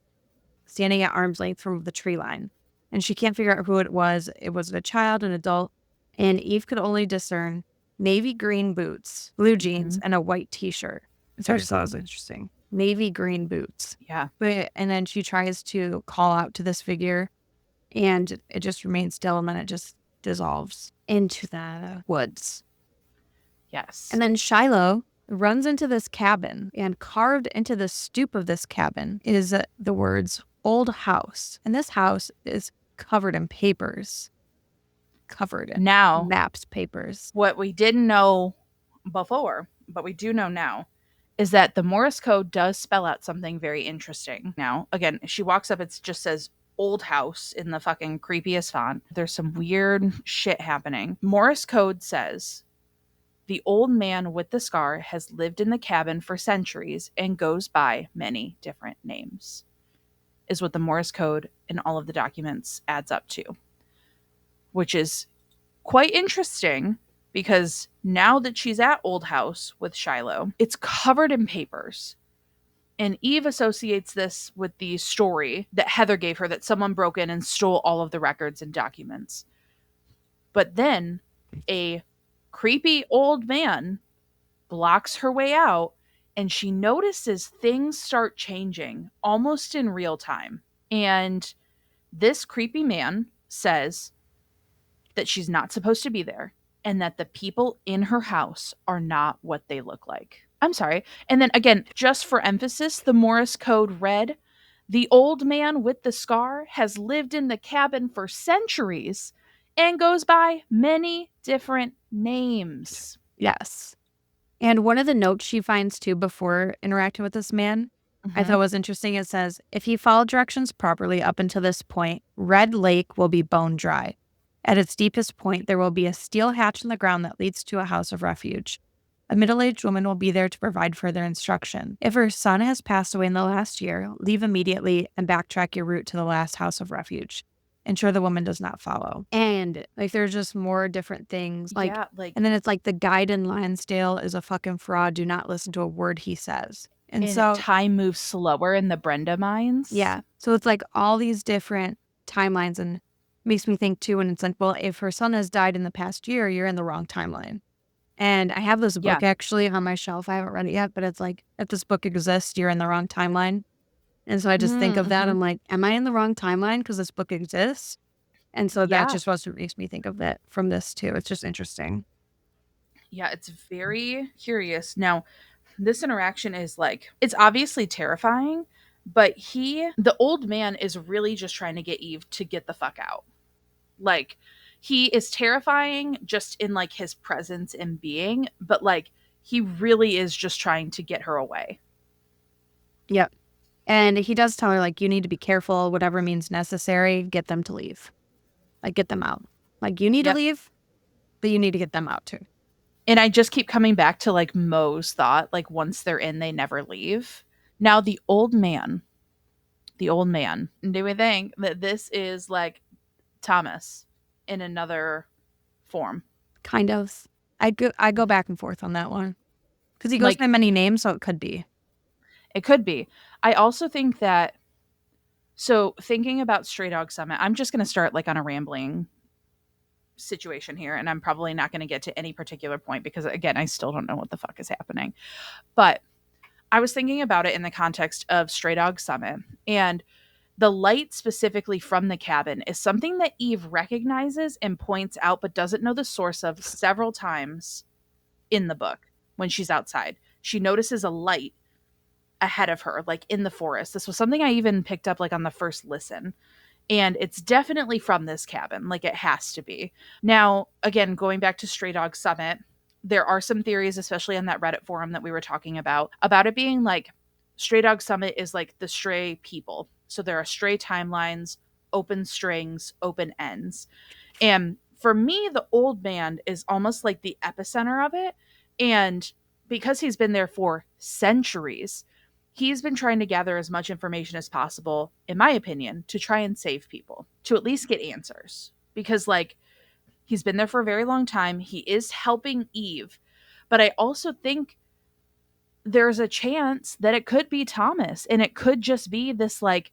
standing at arm's length from the tree line. And she can't figure out who it was. It was a child, an adult, and Eve could only discern navy green boots, blue jeans, and a white t-shirt. So I just thought it was interesting. Navy green boots. Yeah. And then she tries to call out to this figure, and it just remains still, and then it just dissolves into the woods. Yes. And then Shiloh runs into this cabin, and carved into the stoop of this cabin is the words old house. And this house is covered in papers, covered in now maps, papers. What we didn't know before, but we do know now, is that the Morse code does spell out something very interesting. Now, again, she walks up, it just says old house in the fucking creepiest font. There's some weird shit happening. Morse code says the old man with the scar has lived in the cabin for centuries and goes by many different names, is what the Morse code in all of the documents adds up to, which is quite interesting because now that she's at Old House with Shiloh, it's covered in papers. And Eve associates this with the story that Heather gave her that someone broke in and stole all of the records and documents. But then a creepy old man blocks her way out, and she notices things start changing almost in real time. And this creepy man says that she's not supposed to be there and that the people in her house are not what they look like. I'm sorry. And then again, just for emphasis, the Morse code read, the old man with the scar has lived in the cabin for centuries and goes by many different names. Yes. And one of the notes she finds too before interacting with this man, I thought was interesting. It says, if he followed directions properly up until this point, Red Lake will be bone dry. At its deepest point, there will be a steel hatch in the ground that leads to a house of refuge. A middle-aged woman will be there to provide further instruction. If her son has passed away in the last year, leave immediately and backtrack your route to the last house of refuge. Ensure the woman does not follow. And like there's just more different things. And then it's like the guide in Lansdale is a fucking fraud. Do not listen to a word he says. And so time moves slower in the Brenda mines. Yeah. So it's like all these different timelines, and makes me think too, and it's like, well, if her son has died in the past year, you're in the wrong timeline. And I have this book actually on my shelf. I haven't read it yet, but it's like, if this book exists, you're in the wrong timeline. And so I just think of that. I'm like, am I in the wrong timeline because this book exists? And so that just what makes me think of that from this too. It's just interesting. Yeah, it's very curious. Now, this interaction is like, it's obviously terrifying, but the old man is really just trying to get Eve to get the fuck out. Like, he is terrifying just in like his presence and being, but like he really is just trying to get her away. Yep. And he does tell her, like, you need to be careful, whatever means necessary, get them to leave. Like, get them out. Like, you need to leave, but you need to get them out too. And I just keep coming back to like Mo's thought, like once they're in, they never leave. Now the old man, do we think that this is like Thomas in another form? Kind of. I go back and forth on that one. Because he goes by many names, so it could be. It could be. I also think that, so thinking about Stray Dog Summit, I'm just going to start like on a rambling situation here, and I'm probably not going to get to any particular point because, again, I still don't know what the fuck is happening. But I was thinking about it in the context of Stray Dog Summit, and The light specifically from the cabin is something that Eve recognizes and points out, but doesn't know the source of several times in the book when she's outside. She notices a light ahead of her, like in the forest. This was something I even picked up like on the first listen. And it's definitely from this cabin. Like it has to be. Now, again, going back to Stray Dog Summit, there are some theories, especially on that Reddit forum that we were talking about it being like Stray Dog Summit is like the stray people. So there are stray timelines, open strings, open ends. And for me, the old man is almost like the epicenter of it. And because he's been there for centuries, he's been trying to gather as much information as possible, in my opinion, to try and save people, to at least get answers. Because, like, he's been there for a very long time. He is helping Eve. But I also think there's a chance that it could be Thomas. And it could just be this, like,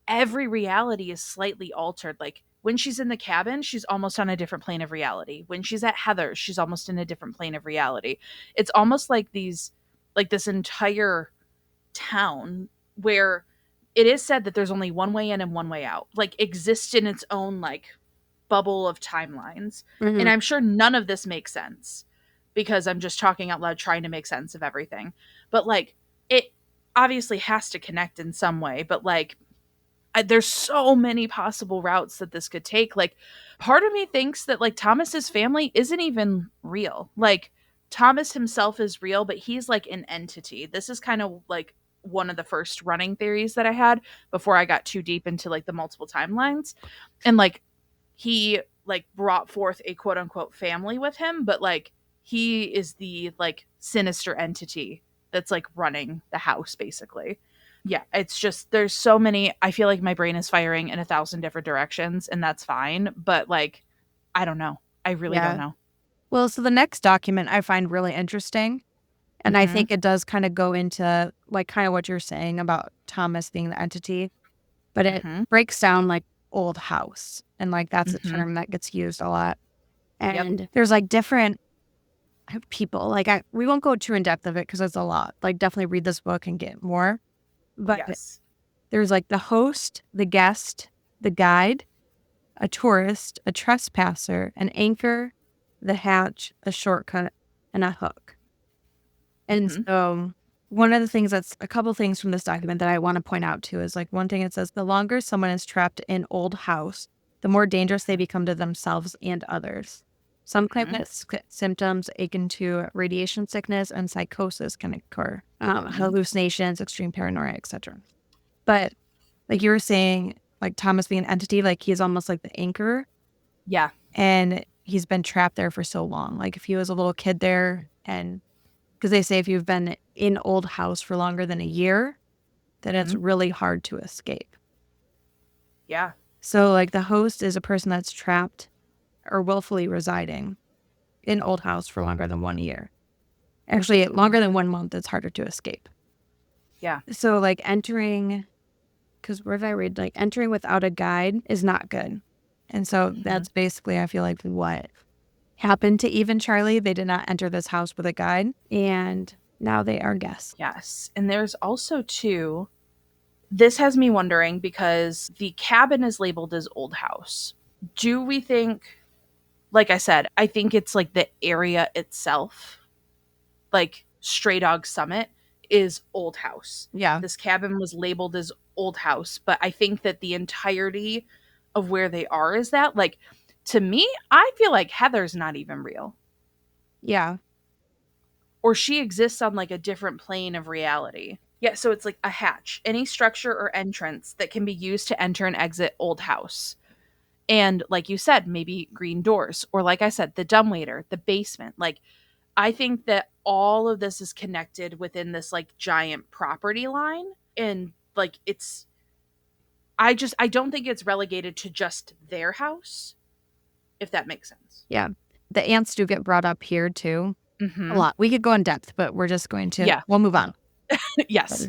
every reality is slightly altered. Like, when she's in the cabin, she's almost on a different plane of reality. When she's at Heather's, she's almost in a different plane of reality. It's almost like this entire town where it is said that there's only one way in and one way out, like exists in its own like bubble of timelines. And I'm sure none of this makes sense because I'm just talking out loud trying to make sense of everything. But like it obviously has to connect in some way, but like there's so many possible routes that this could take. Like part of me thinks that like Thomas's family isn't even real. Like Thomas himself is real, but he's like an entity. This is kind of like one of the first running theories that I had before I got too deep into like the multiple timelines. And like he like brought forth a quote unquote family with him, but like he is the like sinister entity that's like running the house basically. Yeah, it's just there's so many. I feel like my brain is firing in 1,000 different directions, and that's fine. But like, I don't know. I really don't Yeah. know. Well, so the next document I find really interesting. And I Mm-hmm. think it does kind of go into like kind of what you're saying about Thomas being the entity, but it Mm-hmm. breaks down like old house. And like that's a Mm-hmm. term that gets used a lot. Yep. And there's like different people. Like we won't go too in depth of it because it's a lot. Like definitely read this book and get more. But Yes. there's like the host, the guest, the guide, a tourist, a trespasser, an anchor, the hatch, a shortcut, and a hook. And Mm-hmm. so one of the things that's a couple things from this document that I want to point out too is like one thing it says the longer someone is trapped in old house, the more dangerous they become to themselves and others. Some claim Mm-hmm. that symptoms akin to radiation sickness and psychosis can occur, Mm-hmm. hallucinations, extreme paranoia, etc. But like you were saying, like Thomas being an entity, like he's almost like the anchor, Yeah. and he's been trapped there for so long. Like if he was a little kid there, and because they say if you've been in old house for longer than a year, then it's Mm-hmm. really hard to escape. Yeah. So like the host is a person that's trapped or willfully residing in old house for longer than 1 year. Actually, longer than 1 month, it's harder to escape. Yeah. So like entering, because where did I read? Like entering without a guide is not good. And so Mm-hmm. that's basically, I feel like, what happened to Eve and Charlie. They did not enter this house with a guide, and now they are guests. Yes. And there's also too. This has me wondering because the cabin is labeled as old house. Do we think, like I said, I think it's like the area itself, like Stray Dog Summit, is old house. Yeah. This cabin was labeled as old house, but I think that the entirety of where they are is that. Like, to me, I feel like Heather's not even real. Yeah. Or she exists on like a different plane of reality. Yeah, so it's like a hatch, any structure or entrance that can be used to enter and exit old house. And like you said, maybe green doors, or like I said, the dumbwaiter, the basement. Like, I think that all of this is connected within this like giant property line. And like, I don't think it's relegated to just their house, if that makes sense. Yeah. The ants do get brought up here too. A Mm-hmm. lot. We could go in depth, but we're just going to, Yeah. we'll move on. Yes.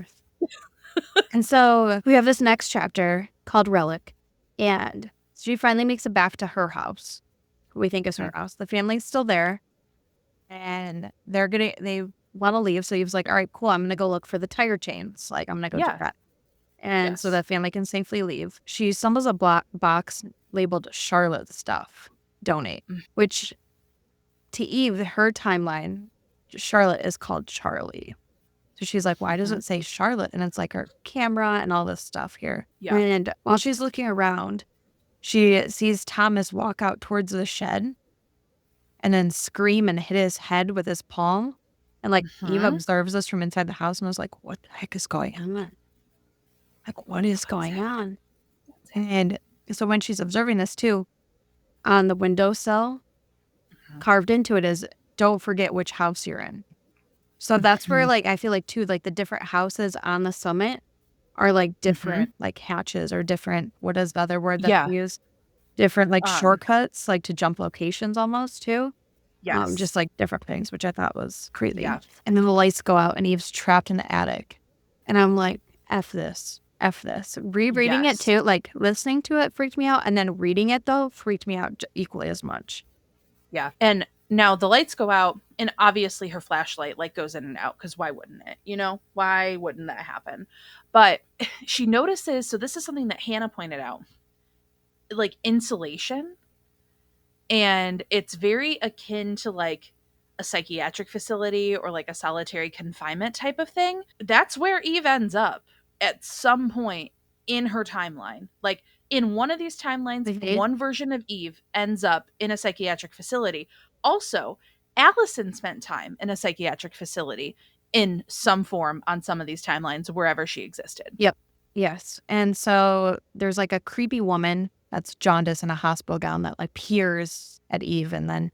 And so we have this next chapter called Relic. And she finally makes it back to her house. We think is her house. The family's still there. And they want to leave. So Eve's like, all right, cool. I'm going to go look for the tire chains. Like, I'm going to go do Yeah. that. and so that family can safely leave. She stumbles a box labeled Charlotte stuff, donate, which to Eve, her timeline, Charlotte is called Charlie. So she's like, why does it say Charlotte? And it's like her camera and all this stuff here. Yeah. And while she's looking around, she sees Thomas walk out towards the shed and then scream and hit his head with his palm. And like Eve observes this from inside the house and was like, what the heck is going on? Like, what is going on? And so when she's observing this too, on the windowsill, carved into it is, don't forget which house you're in. So that's where, like, I feel like too, like the different houses on the summit are like different, like hatches or different, what is the other word that they use? Different like shortcuts, like to jump locations almost too. Yes. Just like different things, which I thought was crazy. Yeah. And then the lights go out and Eve's trapped in the attic. And I'm like, F this. Rereading it too, like listening to it freaked me out. And then reading it though freaked me out equally as much. Yeah. And now the lights go out and obviously her flashlight like goes in and out because why wouldn't it? You know, why wouldn't that happen? But she notices, so this is something that Hannah pointed out, like insulation. And it's very akin to like a psychiatric facility or like a solitary confinement type of thing. That's where Eve ends up at some point in her timeline. Like in one of these timelines, one version of Eve ends up in a psychiatric facility. Also, Allison spent time in a psychiatric facility in some form on some of these timelines, wherever she existed. Yep. Yes. And so there's like a creepy woman that's jaundiced in a hospital gown that like peers at Eve, and then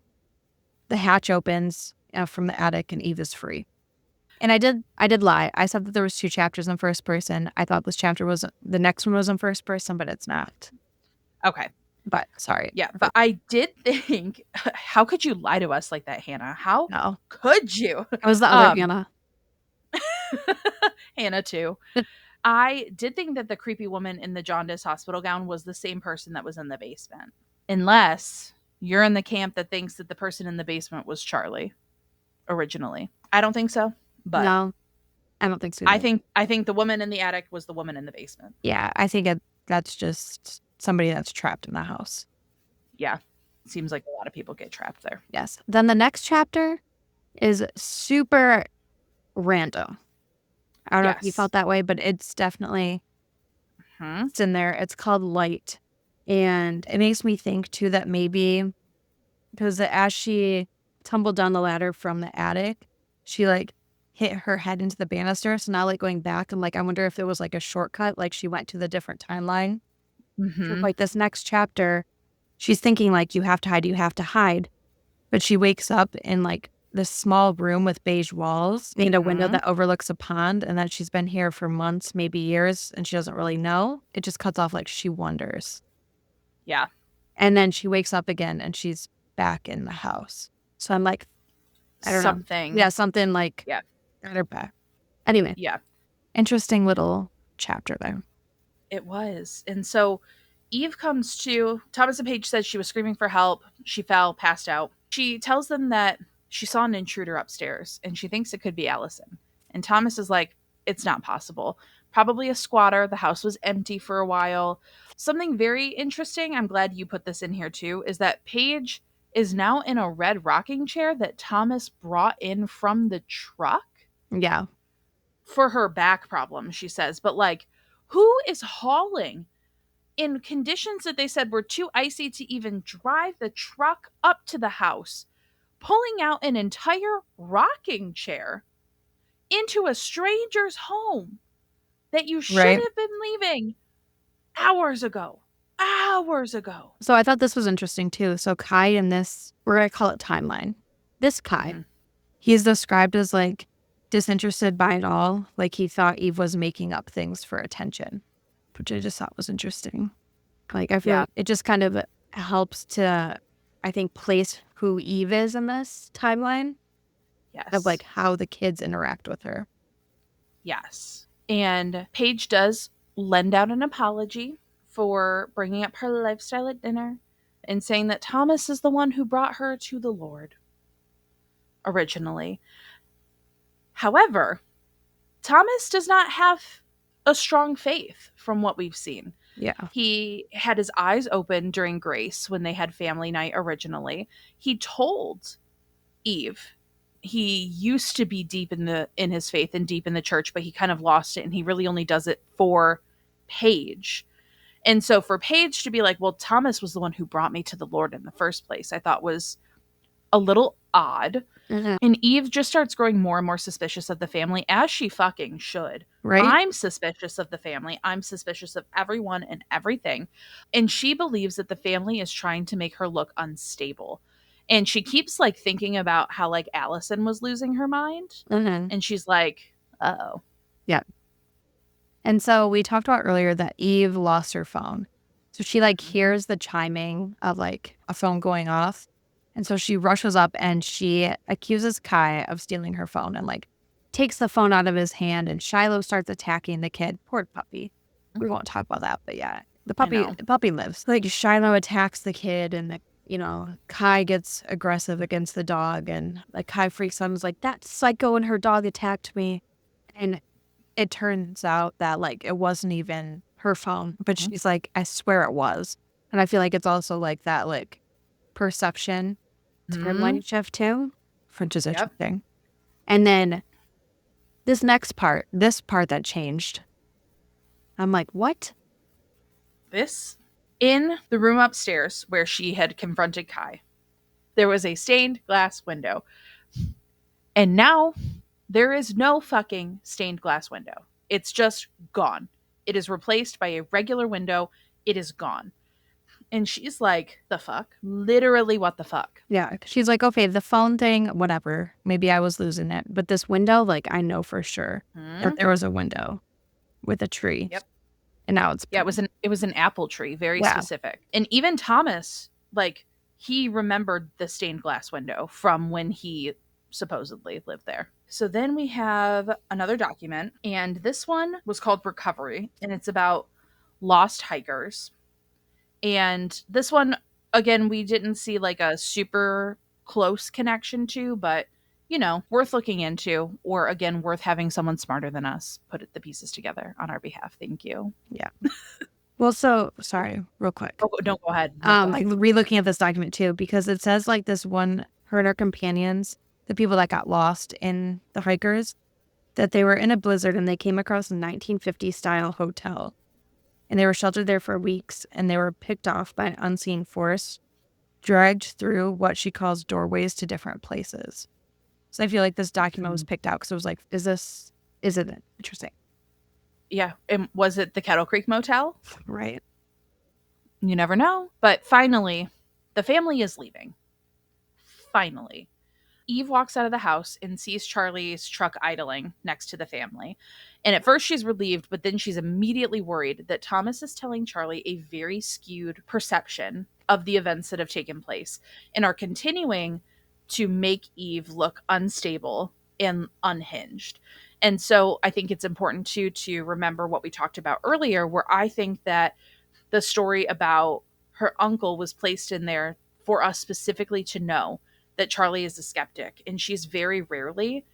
the hatch opens from the attic and Eve is free. And I did lie. I said that there was 2 chapters in first person. I thought this chapter was, the next one was in first person, but it's not. Okay. But sorry. Yeah, but I did think, how could you lie to us like that, Hannah? How could you? It was the other Hannah. Hannah too. I did think that the creepy woman in the jaundice hospital gown was the same person that was in the basement. Unless you're in the camp that thinks that the person in the basement was Charlie originally. I don't think so. But no, I don't think so. I think the woman in the attic was the woman in the basement. Yeah, I think that's just somebody that's trapped in the house. Yeah. Seems like a lot of people get trapped there. Yes. Then the next chapter is super random. I don't know if you felt that way, but it's definitely it's in there. It's called Light. And it makes me think too that maybe because as she tumbled down the ladder from the attic, she like hit her head into the banister. So now like going back and like I wonder if it was like a shortcut, like she went to the different timeline. So, like this next chapter, she's thinking like you have to hide. But she wakes up in like this small room with beige walls and a window that overlooks a pond, and that she's been here for months, maybe years, and she doesn't really know. It just cuts off like she wonders. Yeah. And then she wakes up again and she's back in the house. So I'm like, I don't know. Yeah, something like got her back. Anyway. Yeah. Interesting little chapter there. It was. And so Eve comes to, Thomas and Paige says she was screaming for help. She fell, passed out. She tells them that she saw an intruder upstairs and she thinks it could be Allison. And Thomas is like, it's not possible. Probably a squatter. The house was empty for a while. Something very interesting, I'm glad you put this in here too, is that Paige is now in a red rocking chair that Thomas brought in from the truck. Yeah. For her back problem, she says. But like, who is hauling in conditions that they said were too icy to even drive the truck up to the house, pulling out an entire rocking chair into a stranger's home that you should have been leaving hours ago? So I thought this was interesting too. So Kai in this, we're going to call it timeline. This Kai, he's described as like disinterested by it all. Like he thought Eve was making up things for attention, which I just thought was interesting. Like I feel like it just kind of helps to, I think, place who Eve is in this timeline. Yes. Of like how the kids interact with her. Yes. And Paige does lend out an apology for bringing up her lifestyle at dinner and saying that Thomas is the one who brought her to the Lord originally. However, Thomas does not have a strong faith from what we've seen. Yeah. He had his eyes open during Grace when they had family night originally. He told Eve he used to be deep in his faith and deep in the church, but he kind of lost it, and he really only does it for Paige. And so for Paige to be like, well, Thomas was the one who brought me to the Lord in the first place, I thought was a little odd. Mhm. And Eve just starts growing more and more suspicious of the family, as she fucking should. Right? I'm suspicious of the family. I'm suspicious of everyone and everything. And she believes that the family is trying to make her look unstable. And she keeps like thinking about how like Allison was losing her mind. Mhm. And she's like, oh. Yeah. And so we talked about earlier that Eve lost her phone. So she like hears the chiming of like a phone going off. And so she rushes up and she accuses Kai of stealing her phone and like takes the phone out of his hand, and Shiloh starts attacking the kid. Poor puppy. We won't talk about that, but yeah, I know. the puppy lives. Like Shiloh attacks the kid, and Kai gets aggressive against the dog, and like Kai freaks out and is like, that psycho and her dog attacked me. And it turns out that like it wasn't even her phone, but she's like, I swear it was. And I feel like it's also like that like perception Mm-hmm. timeline shift too, which is Yep. interesting. And then this part that changed, I'm like, what? This in the room upstairs where she had confronted Kai, there was a stained glass window. And now there is no fucking stained glass window. It's just gone. It is replaced by a regular window. It is gone. And she's like, the fuck? Literally, what the fuck? Yeah. She's like, okay, the phone thing, whatever. Maybe I was losing it. But this window, like, I know for sure that there was a window with a tree. Yep. And now it's Yeah, gone. it was an apple tree, very Wow. specific. And even Thomas, like, he remembered the stained glass window from when he supposedly lived there. So then we have another document, and this one was called Recovery, and it's about lost hikers. And this one, again, we didn't see like a super close connection to, but worth looking into, or again, worth having someone smarter than us put the pieces together on our behalf. Thank you. Yeah. Well, so sorry, real quick. Oh, don't go ahead. No, go Like ahead. re-looking at this document too, because it says like this one, her and her companions, the people that got lost in the hikers, that they were in a blizzard and they came across a 1950s style hotel. And they were sheltered there for weeks, and they were picked off by an unseen force, dragged through what she calls doorways to different places. So I feel like this document was picked out because it was like, is it interesting? Yeah. And was it the Kettle Creek Motel? Right. You never know. But finally, the family is leaving. Finally. Eve walks out of the house and sees Charlie's truck idling next to the family. And at first she's relieved, but then she's immediately worried that Thomas is telling Charlie a very skewed perception of the events that have taken place and are continuing to make Eve look unstable and unhinged. And so I think it's important to remember what we talked about earlier, where I think that the story about her uncle was placed in there for us specifically to know that Charlie is a skeptic, and she's very rarely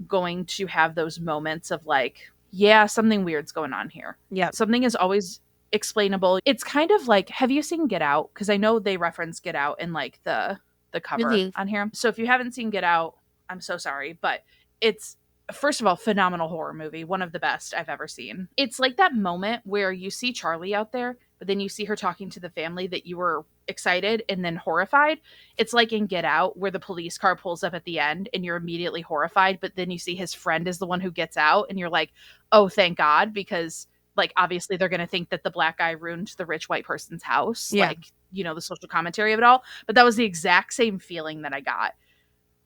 going to have those moments of like, yeah, something weird's going on here. Yeah. Something is always explainable. It's kind of like, have you seen Get Out? Because I know they reference Get Out in like the cover on here. So if you haven't seen Get Out, I'm so sorry, but it's first of all phenomenal horror movie, one of the best I've ever seen. It's like that moment where you see Charlie out there, but then you see her talking to the family that you were excited and then horrified. It's like in Get Out where the police car pulls up at the end and you're immediately horrified, but then you see his friend is the one who gets out and you're like, oh, thank God, because like obviously they're going to think that the black guy ruined the rich white person's house. Yeah. Like, the social commentary of it all. But that was the exact same feeling that I got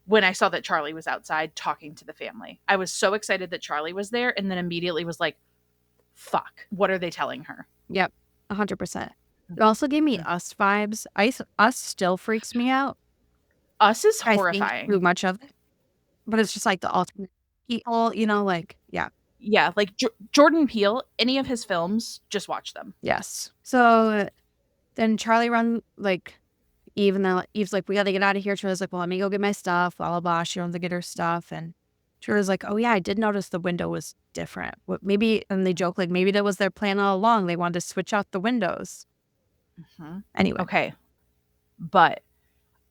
when I saw that Charlie was outside talking to the family. I was so excited that Charlie was there and then immediately was like, fuck, what are they telling her? Yep. 100%. It also gave me Us vibes. Us still freaks me out. Us is I think horrifying. too much of it, but it's just like the ultimate people, like, yeah. Yeah, like Jordan Peele, any of his films, just watch them. Yes. So then Charlie Eve, and then Eve's like, we got to get out of here. Charlie's like, well, let me go get my stuff, blah, blah, blah. She runs to get her stuff. And Charlie's like, oh yeah, I did notice the window was different. Maybe, and they joke like, maybe that was their plan all along. They wanted to switch out the windows. Mm-hmm. Anyway. Okay. But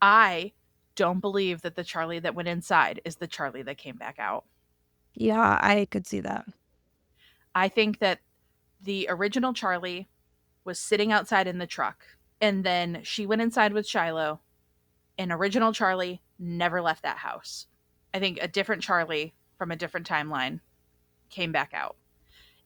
I don't believe that the Charlie that went inside is the Charlie that came back out. Yeah, I could see that. I think that the original Charlie was sitting outside in the truck, and then she went inside with Shiloh, and original Charlie never left that house. I think a different Charlie from a different timeline came back out.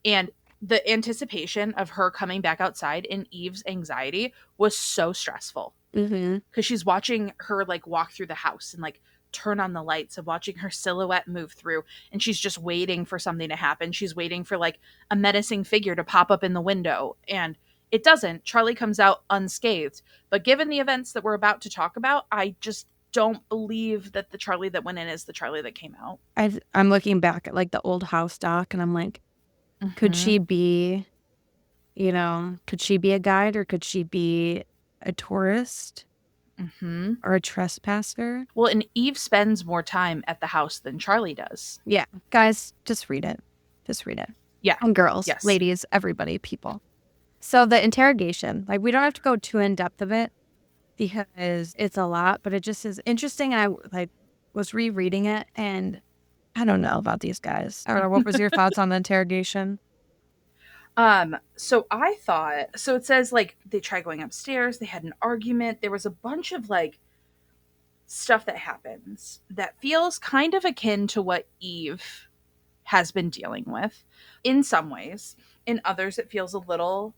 And the anticipation of her coming back outside and Eve's anxiety was so stressful. Because she's watching her like walk through the house and like turn on the lights and watching her silhouette move through, and she's just waiting for something to happen. She's waiting for like a menacing figure to pop up in the window, and it doesn't. Charlie comes out unscathed. But given the events that we're about to talk about, I just don't believe that the Charlie that went in is the Charlie that came out. I'm looking back at like the old house doc, and I'm like, could she be, could she be a guide, or could she be a tourist or a trespasser? Well, and Eve spends more time at the house than Charlie does. Yeah. Guys, just read it. Just read it. Yeah. And girls, yes. Ladies, everybody, people. So the interrogation, like we don't have to go too in depth of it because it's a lot, but it just is interesting. And I was rereading it, and I don't know about these guys. I don't know. What was your thoughts on the interrogation? So I thought, so it says like they tried going upstairs, they had an argument, there was a bunch of like stuff that happens that feels kind of akin to what Eve has been dealing with in some ways. In others, it feels a little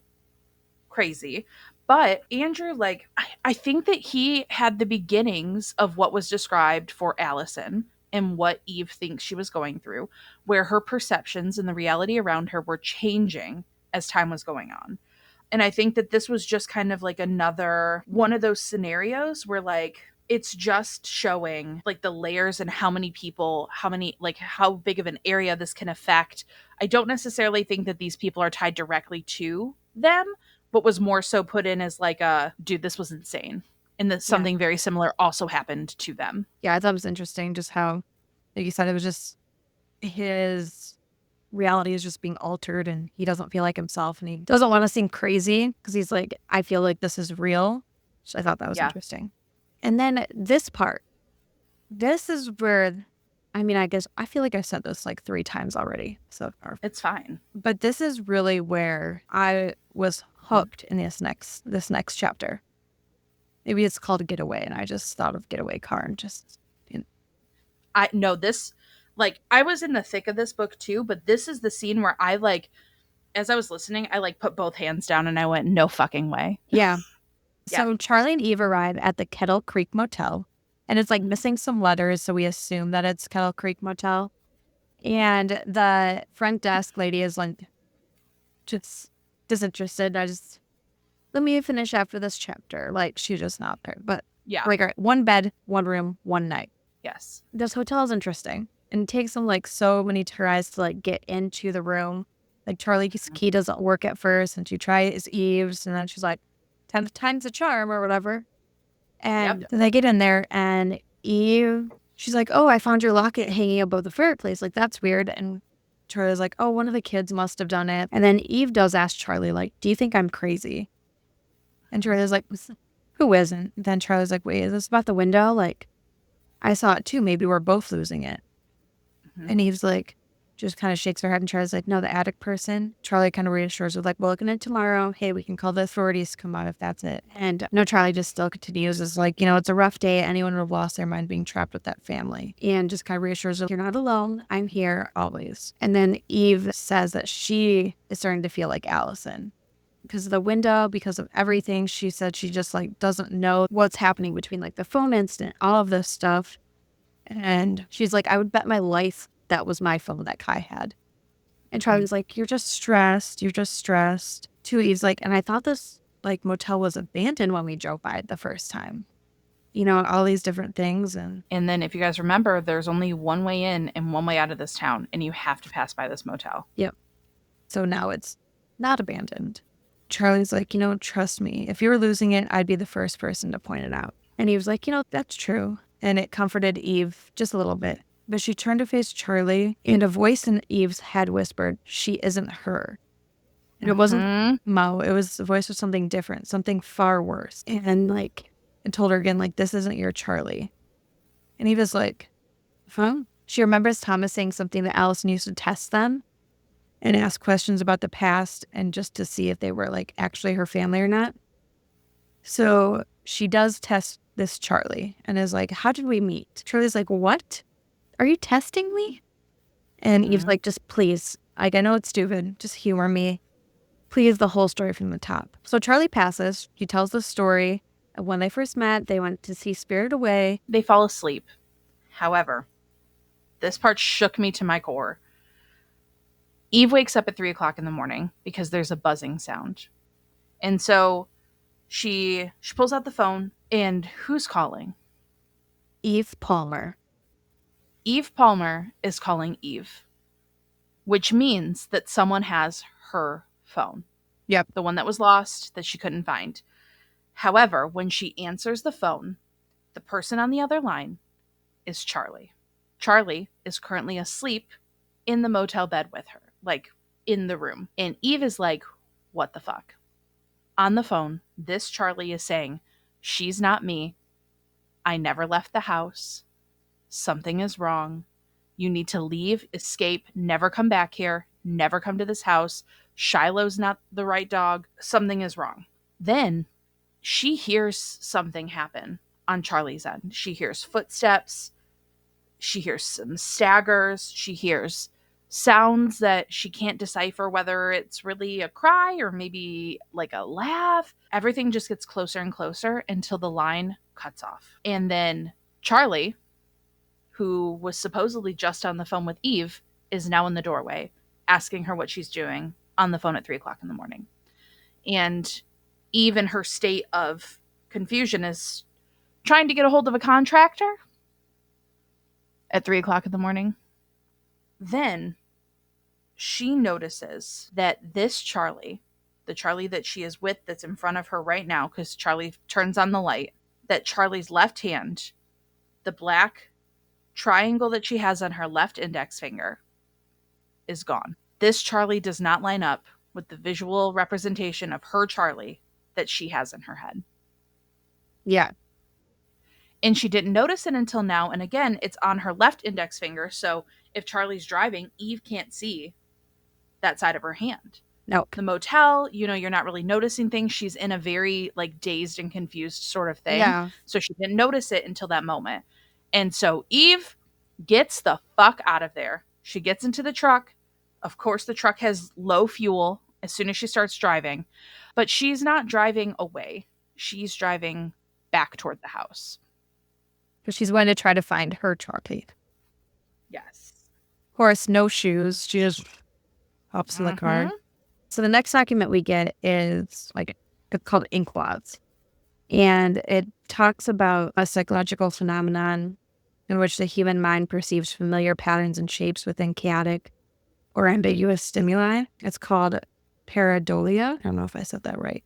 crazy. But Andrew, like, I think that he had the beginnings of what was described for Allison and what Eve thinks she was going through, where her perceptions and the reality around her were changing as time was going on. And I think that this was just kind of like another one of those scenarios where like it's just showing like the layers and how many people, how big of an area this can affect. I don't necessarily think that these people are tied directly to them, but was more so put in as like dude, this was insane. And that something very similar also happened to them. Yeah, I thought it was interesting just how, like you said, it was just his reality is just being altered, and he doesn't feel like himself, and he doesn't want to seem crazy because he's like, I feel like this is real. So I thought that was interesting. And then this part, this is where, I mean, I guess I feel like I said this like 3 times already so far. It's fine. But this is really where I was hooked in this next chapter. Maybe it's called Getaway, and I just thought of Getaway Car and just, I know this, like, I was in the thick of this book too, but this is the scene where I like, as I was listening, I like put both hands down and I went, no fucking way. Yeah. So Charlie and Eve arrive at the Kettle Creek Motel, and it's like missing some letters, so we assume that it's Kettle Creek Motel. And the front desk lady is like just disinterested. Let me finish after this chapter. Like, she's just not there. But yeah, like, all right, 1 bed, 1 room, 1 night. Yes. This hotel is interesting. And it takes them like so many tries to like get into the room. Like Charlie's key doesn't work at first, and she tries Eve's, and then she's like, 10th time's a charm or whatever. And then they get in there, and Eve, she's like, oh, I found your locket hanging above the fireplace. Like, that's weird. And Charlie's like, oh, one of the kids must have done it. And then Eve does ask Charlie, like, do you think I'm crazy? And Charlie's like, who isn't? Then Charlie's like, wait, is this about the window? Like, I saw it too. Maybe we're both losing it. And Eve's like, just kind of shakes her head, and Charlie's like, no, the attic person. Charlie kind of reassures her, like, we'll look at it tomorrow. Hey, we can call the authorities to come out if that's it. And no, Charlie just still continues. Is like, it's a rough day. Anyone would have lost their mind being trapped with that family. And just kind of reassures her, you're not alone. I'm here always. And then Eve says that she is starting to feel like Allison. Because of the window, because of everything, she said she just like doesn't know what's happening between like the phone incident, all of this stuff. And she's like, I would bet my life that was my phone that Kai had. And Charlie's like, you're just stressed. To Eve's like, and I thought this like motel was abandoned when we drove by it the first time. All these different things. And then if you guys remember, there's only one way in and one way out of this town, and you have to pass by this motel. Yep. So now it's not abandoned. Charlie's like, trust me, if you were losing it, I'd be the first person to point it out. And he was like, that's true. And it comforted Eve just a little bit. But she turned to face Charlie, and a voice in Eve's head whispered, "She isn't her." And it wasn't Mo. It was the voice of something different, something far worse. And it told her again, this isn't your Charlie. And Eve is like, huh? She remembers Thomas saying something that Allison used to test them and ask questions about the past and just to see if they were actually her family or not. So she does test this Charlie and is like, "How did we meet?" Charlie's like, "What? Are you testing me?" And Eve's like, "Just please, I know it's stupid. Just humor me. Please, the whole story from the top." So Charlie passes. He tells the story of when they first met. They went to see Spirit Away. They fall asleep. However, this part shook me to my core. Eve wakes up at 3 o'clock in the morning because there's a buzzing sound. And so she pulls out the phone, and who's calling? Eve Palmer. Eve Palmer is calling Eve, which means that someone has her phone. Yep. The one that was lost that she couldn't find. However, when she answers the phone, the person on the other line is Charlie. Charlie is currently asleep in the motel bed with her, in the room. And Eve is like, what the fuck? On the phone, this Charlie is saying, she's not me. I never left the house. Something is wrong. You need to leave, escape, never come back here, never come to this house. Shiloh's not the right dog. Something is wrong. Then she hears something happen on Charlie's end. She hears footsteps. She hears some staggers. She hears sounds that she can't decipher whether it's really a cry or maybe a laugh. Everything just gets closer and closer until the line cuts off. And then Charlie, who was supposedly just on the phone with Eve, is now in the doorway asking her what she's doing on the phone at 3 o'clock in the morning. And Eve, in her state of confusion, is trying to get a hold of a contractor at 3 o'clock in the morning. Then she notices that this Charlie, the Charlie that she is with that's in front of her right now, because Charlie turns on the light, that Charlie's left hand, the black triangle that she has on her left index finger, is gone. This Charlie does not line up with the visual representation of her Charlie that she has in her head. Yeah. And she didn't notice it until now. And again, it's on her left index finger. So if Charlie's driving, Eve can't see that side of her hand. Nope. The motel, you're not really noticing things. She's in a very dazed and confused sort of thing. Yeah. So she didn't notice it until that moment. And so Eve gets the fuck out of there. She gets into the truck. Of course, the truck has low fuel as soon as she starts driving. But she's not driving away. She's driving back toward the house. But she's going to try to find her Charlie. Yes. Of course, no shoes. She just hops in the car. So the next document we get is it's called Inkwads. And it talks about a psychological phenomenon in which the human mind perceives familiar patterns and shapes within chaotic or ambiguous stimuli. It's called pareidolia. I don't know if I said that right.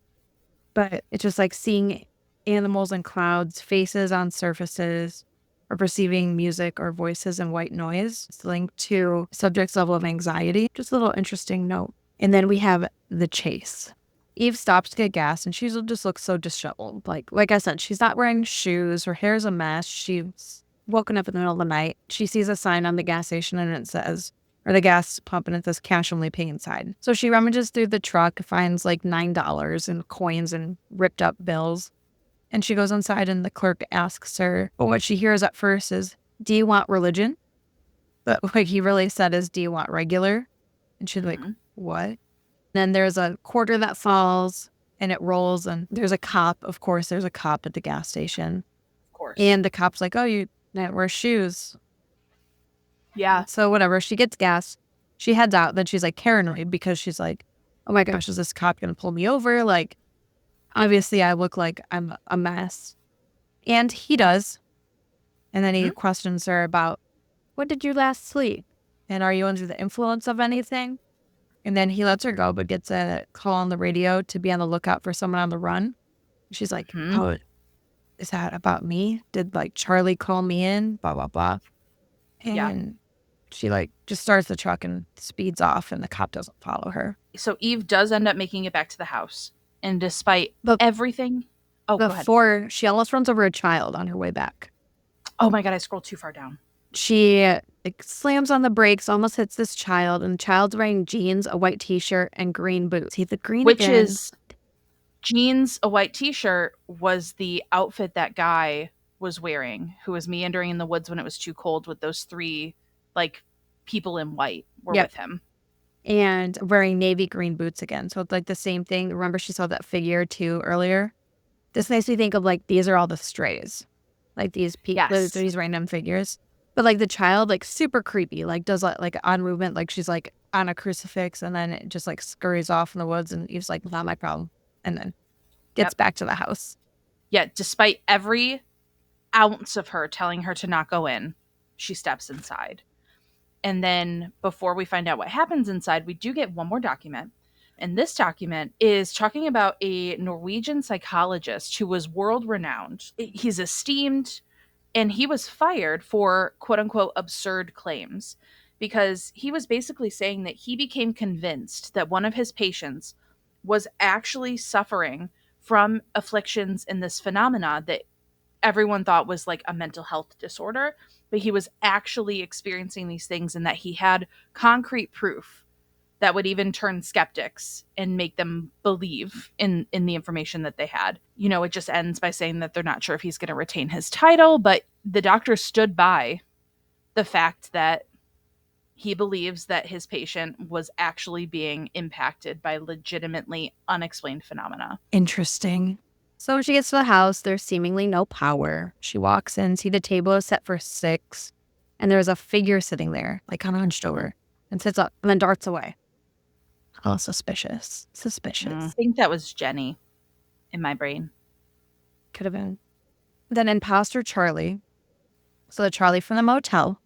But it's just seeing animals in clouds, faces on surfaces, or perceiving music or voices in white noise. It's linked to subject's level of anxiety. Just a little interesting note. And then we have the chase. Eve stops to get gas, and she just looks so disheveled. Like I said, she's not wearing shoes. Her hair's a mess. She's woken up in the middle of the night. She sees a sign on the gas station, and it says, or the gas pump, and it says cash only, pay inside. So she rummages through the truck, finds $9 in coins and ripped up bills. And she goes inside, and the clerk asks her, but what she hears at first is, "Do you want religion?" But he really said is, "Do you want regular?" And she's like, "What?" Then there's a quarter that falls, and it rolls, and there's a cop. Of course, there's a cop at the gas station. Of course. And the cop's like, "Oh, you didn't wear shoes." Yeah. So whatever, she gets gas. She heads out. Then she's paranoid because she's like, "Oh my gosh, is this cop going to pull me over?" Obviously, I look like I'm a mess. And he does. And then he questions her about, "When did you last sleep? And are you under the influence of anything?" And then he lets her go, but gets a call on the radio to be on the lookout for someone on the run. She's like, "Oh, is that about me? Did Charlie call me in? Blah, blah, blah." And she just starts the truck and speeds off, and the cop doesn't follow her. So Eve does end up making it back to the house. And despite everything... Oh, before, she almost runs over a child on her way back. Oh my God, I scrolled too far down. She slams on the brakes, almost hits this child, and the child's wearing jeans, a white t-shirt, and green boots. See the green Which again. is jeans, a white t-shirt was the outfit that guy was wearing, who was meandering in the woods when it was too cold with those 3 people in white were with him. And wearing navy green boots again. So it's the same thing. Remember she saw that figure too earlier? This makes me think of these are all the strays. These people, these random figures. But the child, super creepy, does on movement, she's on a crucifix, and then it just scurries off in the woods, and Eve's not my problem. And then gets back to the house. Yeah, despite every ounce of her telling her to not go in, she steps inside. And then before we find out what happens inside, we do get one more document. And this document is talking about a Norwegian psychologist who was world renowned. He's esteemed, and he was fired for quote unquote absurd claims because he was basically saying that he became convinced that one of his patients was actually suffering from afflictions in this phenomena that everyone thought was a mental health disorder, but he was actually experiencing these things, and that he had concrete proof that would even turn skeptics and make them believe in the information that they had. It just ends by saying that they're not sure if he's going to retain his title, but the doctor stood by the fact that he believes that his patient was actually being impacted by legitimately unexplained phenomena. Interesting. So when she gets to the house, there's seemingly no power. She walks in, see the table is set for 6, and there's a figure sitting there, kind of hunched over, and sits up and then darts away. Oh, suspicious. Suspicious. I think that was Jenny in my brain. Could have been. Then imposter Charlie, so the Charlie from the motel,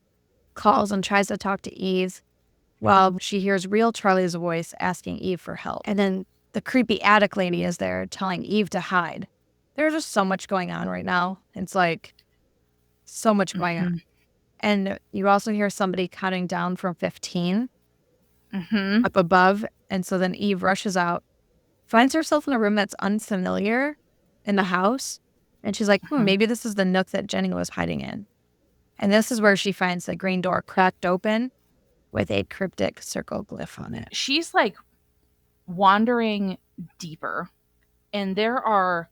calls and tries to talk to Eve while she hears real Charlie's voice asking Eve for help. And then the creepy attic lady is there telling Eve to hide. There's just so much going on right now. It's so much going on. And you also hear somebody counting down from 15 up above. And so then Eve rushes out, finds herself in a room that's unfamiliar in the house. And she's like, maybe this is the nook that Jenny was hiding in. And this is where she finds the green door cracked open with a cryptic circle glyph on it. She's wandering deeper, and there are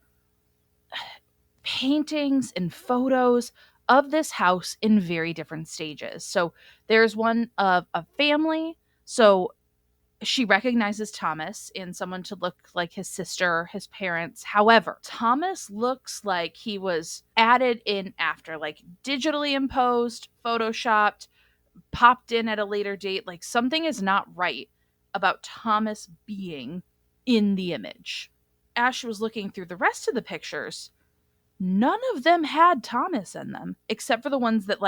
paintings and photos of this house in very different stages. So there's one of a family. So she recognizes Thomas and someone to look like his sister, his parents. However, Thomas looks like he was added in after, digitally imposed, photoshopped, popped in at a later date. Something is not right about Thomas being in the image. As she was looking through the rest of the pictures, none of them had Thomas in them, except for the ones that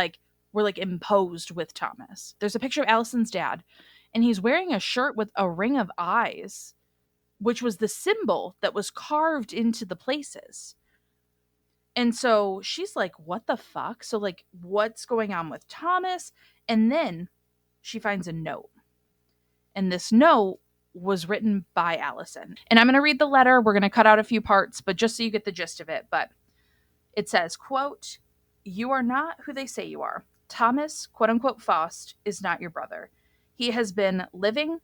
were imposed with Thomas. There's a picture of Allison's dad, and he's wearing a shirt with a ring of eyes, which was the symbol that was carved into the places. And so she's like, what the fuck? So what's going on with Thomas? And then she finds a note. And this note was written by Allison. And I'm going to read the letter. We're going to cut out a few parts, but just so you get the gist of it. But it says, quote, "You are not who they say you are. Thomas, quote unquote, Faust, is not your brother. He has been living,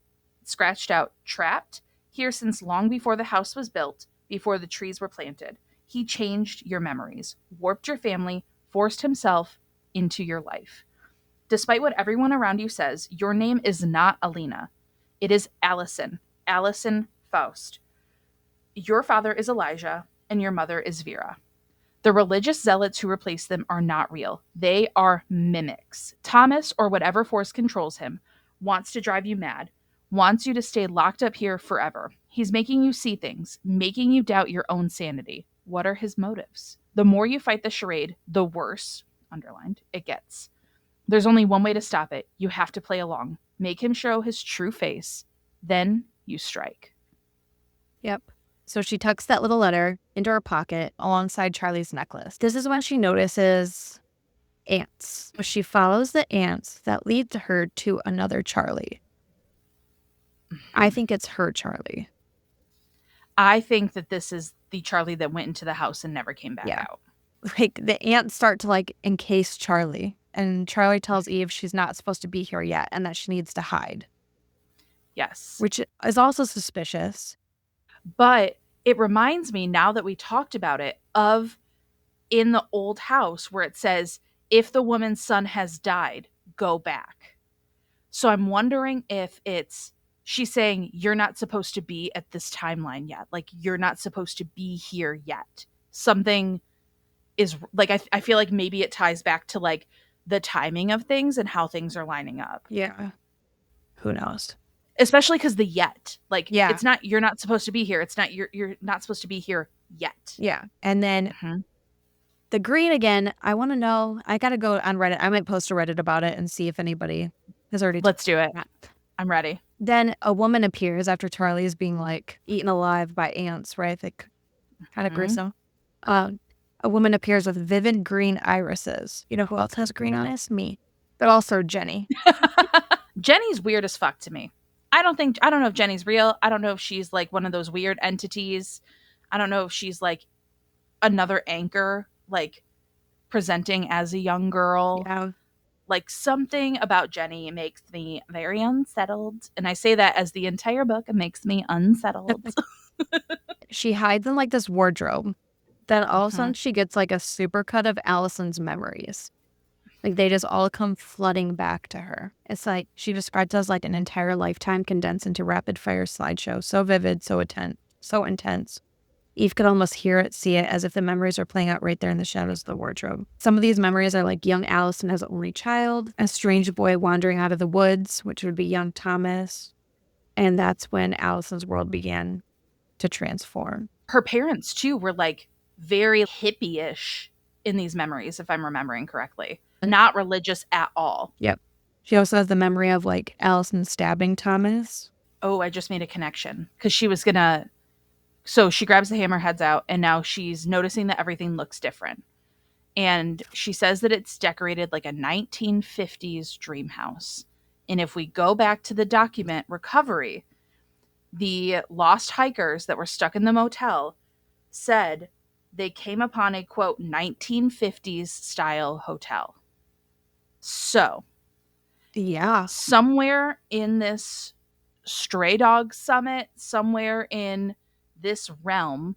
scratched out, trapped here since long before the house was built, before the trees were planted. He changed your memories, warped your family, forced himself into your life. Despite what everyone around you says, your name is not Alina. It is Allison. Allison Faust. Your father is Elijah, and your mother is Vera. The religious zealots who replace them are not real. They are mimics. Thomas, or whatever force controls him, wants to drive you mad, wants you to stay locked up here forever. He's making you see things, making you doubt your own sanity. What are his motives? The more you fight the charade, the worse, underlined, it gets. There's only one way to stop it. You have to play along. Make him show his true face. Then you strike." Yep. So she tucks that little letter into her pocket alongside Charlie's necklace. This is when she notices ants. She follows the ants that lead her to another Charlie. I think it's her Charlie. I think that this is the Charlie that went into the house and never came back out. Like the ants start to like encase Charlie, and Charlie tells Eve she's not supposed to be here yet and that she needs to hide. Yes. Which is also suspicious. But it reminds me, now that we talked about it, of in the old house where it says, if the woman's son has died, go back. So I'm wondering if she's saying, you're not supposed to be at this timeline yet. Like, you're not supposed to be here yet. Something is like, I feel like maybe it ties back to like the timing of things and how things are lining up. Yeah. Who knows? Especially because the yet, like, Yeah. it's not, you're not supposed to be here. It's not, you're not supposed to be here yet. Yeah. And then the green again, I want to know, I got to go on Reddit. I might post a Reddit about it and see if anybody has already. Let's do it. I'm ready. Then a woman appears after Charlie is being like eaten alive by ants, right? I think kind of gruesome. A woman appears with vivid green irises. You know who else has green eyes? Me. But also Jenny. Jenny's weird as fuck to me. I don't know if Jenny's real. I don't know if she's like one of those weird entities. I don't know if she's like another anchor, like presenting as a young girl. Yeah. Like, something about Jenny makes me very unsettled. And I say that as the entire book makes me unsettled. She hides in like this wardrobe. Then all of a sudden she gets like a supercut of Allison's memories. Like they just all come flooding back to her. It's like she describes as like an entire lifetime condensed into rapid fire slideshow. So vivid, so intense. Eve could almost hear it, see it, as if the memories are playing out right there in the shadows of the wardrobe. Some of these memories are like young Allison as an only child, a strange boy wandering out of the woods, which would be young Thomas. And that's when Allison's world began to transform. Her parents, too, were like very hippie-ish in these memories, if I'm remembering correctly. Not religious at all. Yep. She also has the memory of like Allison stabbing Thomas. Oh, I just made a connection. Because she was gonna... So she grabs the hammer, heads out, and now she's noticing that everything looks different. And she says that it's decorated like a 1950s dream house. And if we go back to the document recovery, the lost hikers that were stuck in the motel said they came upon a, quote, 1950s style hotel. So, yeah, somewhere in this stray dog summit, somewhere in this realm,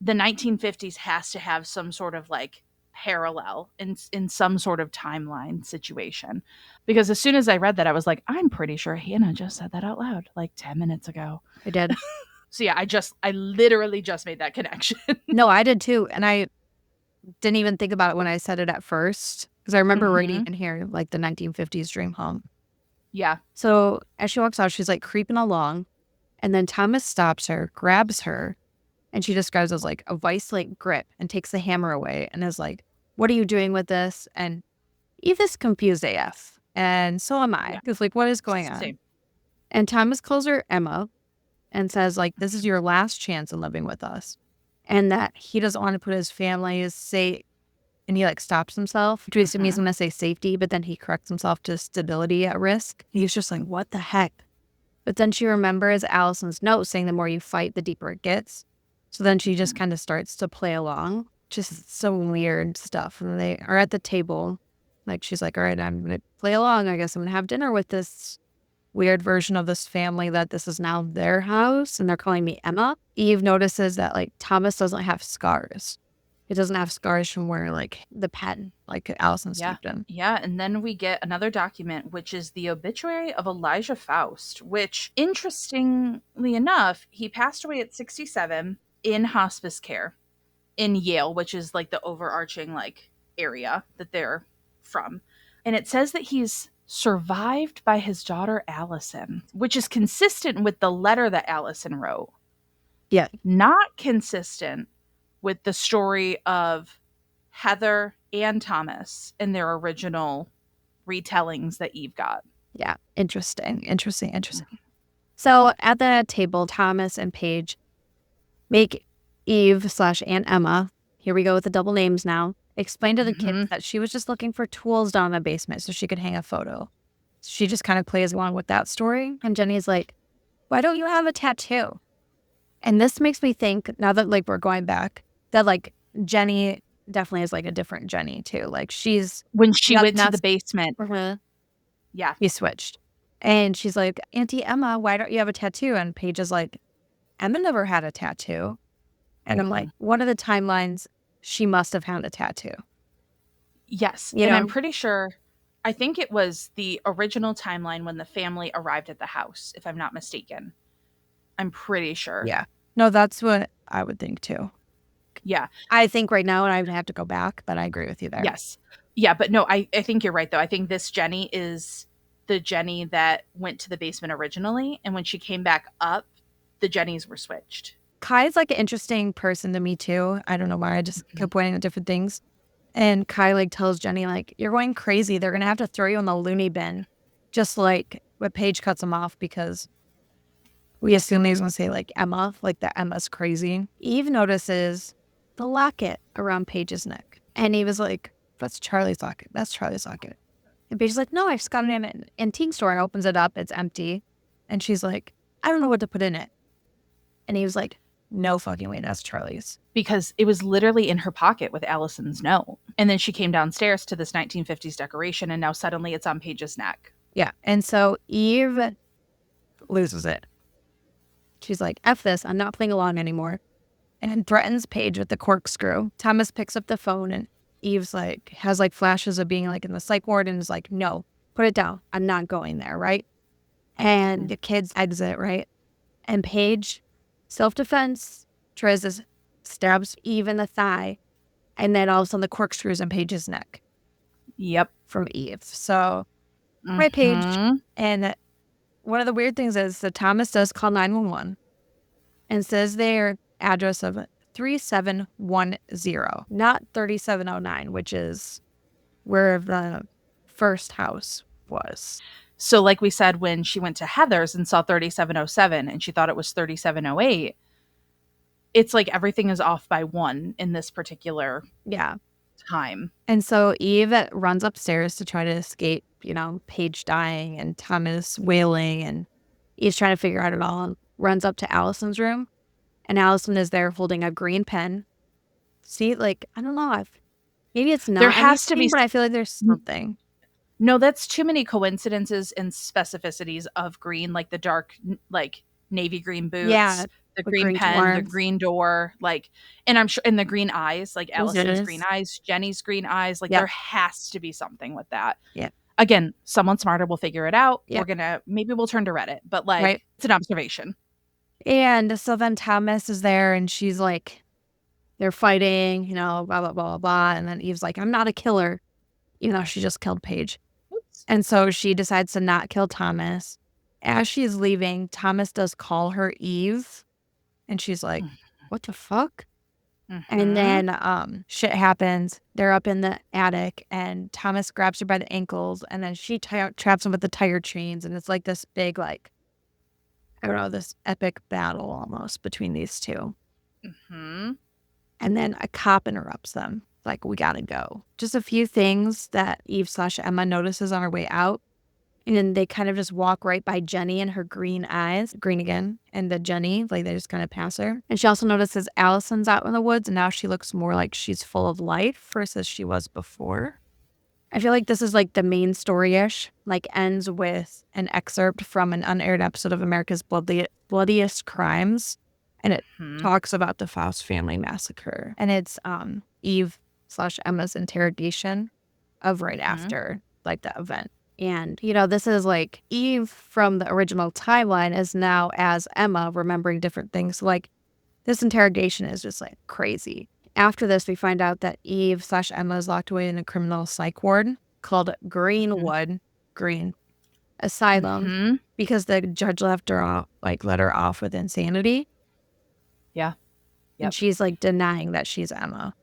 the 1950s has to have some sort of like parallel in some sort of timeline situation. Because as soon as I read that, I was like, I'm pretty sure Hannah just said that out loud like 10 minutes ago. I did. So yeah, I literally just made that connection. No, I did too. And I didn't even think about it when I said it at first. Because I remember reading in here like the 1950s dream home. Yeah. So as she walks out, she's like creeping along. And then Thomas stops her, grabs her, and she describes as like a vice-like grip and takes the hammer away and is like, what are you doing with this? And Eve is confused AF. And so am I. Because like, what is going on? Same. And Thomas calls her Emma and says like, this is your last chance in living with us. And that he doesn't want to put his family's say, and he like stops himself, which basically means he's going to say safety, but then he corrects himself to stability at risk. He's just like, what the heck? But then she remembers Allison's note saying the more you fight, the deeper it gets. So then she just kind of starts to play along. Just some weird stuff. And they are at the table. Like she's like, all right, I'm going to play along. I guess I'm going to have dinner with this weird version of this family that this is now their house. And they're calling me Emma. Eve notices that like Thomas doesn't have scars. He doesn't have scars from where like the pen, like Allison stepped in. Yeah, and then we get another document, which is the obituary of Elijah Faust, which, interestingly enough, he passed away at 67 in hospice care in Yale, which is like the overarching like area that they're from. And it says that he's survived by his daughter Allison, which is consistent with the letter that Allison wrote. Yeah. Not consistent with the story of Heather and Thomas in their original retellings that Eve got. Yeah. Interesting. So at the table, Thomas and Paige make Eve / Aunt Emma, here we go with the double names now, explained to the kids that she was just looking for tools down in the basement so she could hang a photo. She just kind of plays along with that story. And Jenny is like, why don't you have a tattoo? And this makes me think, now that like we're going back, that like Jenny definitely is like a different Jenny too. Like she's when she went to the basement. Yeah. He switched. And she's like, Auntie Emma, why don't you have a tattoo? And Paige is like, Emma never had a tattoo. And I'm like, one of the timelines, she must have had a tattoo. Yes. And I'm pretty sure, I think it was the original timeline when the family arrived at the house, if I'm not mistaken. I'm pretty sure. Yeah. No, that's what I would think too. Yeah. I think right now, and I would have to go back, but I agree with you there. Yes. Yeah, but no, I think you're right, though. I think this Jenny is the Jenny that went to the basement originally. And when she came back up, the Jennies were switched. Kai's like an interesting person to me too. I don't know why. I just kept pointing at different things. And Kai like tells Jenny, like, you're going crazy. They're going to have to throw you in the loony bin. Just like what Paige cuts him off because we assume he's going to say like Emma, like that Emma's crazy. Eve notices the locket around Paige's neck. And he was like, that's Charlie's locket. That's Charlie's locket. And Paige's like, no, I just got it in an antique store, and opens it up. It's empty. And she's like, I don't know what to put in it. And he was like, no fucking way, that's Charlie's. Because it was literally in her pocket with Allison's note. And then she came downstairs to this 1950s decoration, and now suddenly it's on Paige's neck. Yeah. And so Eve loses it. She's like, F this, I'm not playing along anymore. And threatens Paige with the corkscrew. Thomas picks up the phone, and Eve's like, has like flashes of being like in the psych ward, and is like, no, put it down. I'm not going there, right? And the kids exit, right? And Paige, self-defense, tries to stabs Eve in the thigh, and then all of a sudden the corkscrews on Paige's neck. Yep. From Eve. So, right, Paige. And one of the weird things is that Thomas does call 911 and says their address of 3710, not 3709, which is where the first house was. So like we said, when she went to Heather's and saw 3707 and she thought it was 3708, it's like everything is off by one in this particular time. And so Eve runs upstairs to try to escape, you know, Paige dying and Thomas wailing, and Eve's trying to figure out it all, and runs up to Allison's room, and Allison is there holding a green pen. See, like, I don't know, maybe it's not. There has to be, but I feel like there's something. No, that's too many coincidences and specificities of green, like the dark, like navy green boots, the green pen, the green door, like, and I'm sure, and the green eyes, like Allison's green eyes, Jenny's green eyes, like there has to be something with that. Yeah. Again, someone smarter will figure it out. Maybe we'll turn to Reddit, but like it's an observation. And so then Thomas is there, and she's like, they're fighting, you know, blah, blah, blah, blah, blah. And then Eve's like, I'm not a killer, even though she just killed Paige. Oops. And so she decides to not kill Thomas. As she's leaving, Thomas does call her Eve. And she's like, what the fuck? And then shit happens. They're up in the attic, and Thomas grabs her by the ankles, and then she traps him with the tire chains. And it's like this big, like, I don't know, this epic battle almost between these two. And then a cop interrupts them. Like, we gotta go. Just a few things that Eve/Emma notices on her way out. And then they kind of just walk right by Jenny and her green eyes, green again, and the Jenny, like they just kind of pass her. And she also notices Allison's out in the woods, and now she looks more like she's full of life versus she was before. I feel like this is like the main story-ish, like ends with an excerpt from an unaired episode of America's Bloodiest Crimes. And it talks about the Faust family massacre. And it's Eve/Emma's interrogation of right after like the event. And, you know, this is like Eve from the original timeline is now as Emma remembering different things. So, like, this interrogation is just like crazy. After this, we find out that Eve/Emma is locked away in a criminal psych ward called Greenwood Green Asylum because the judge let her off with insanity. Yeah. Yep. And she's like denying that she's Emma.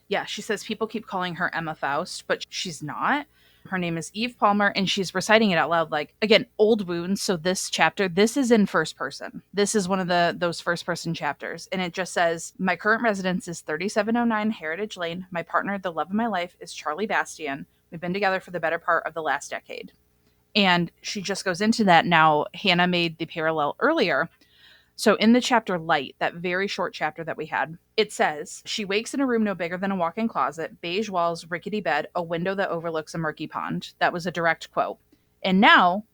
Yeah, she says people keep calling her Emma Faust, but she's not. Her name is Eve Palmer, and she's reciting it out loud. Like, again, old wounds. So this chapter, this is in first person. This is one of those first person chapters. And it just says, my current residence is 3709 Heritage Lane. My partner, the love of my life, is Charlie Bastian. We've been together for the better part of the last decade. And she just goes into that. Now, Hannah made the parallel earlier. So in the chapter Light, that very short chapter that we had, it says, she wakes in a room no bigger than a walk-in closet, beige walls, rickety bed, a window that overlooks a murky pond. That was a direct quote. And now,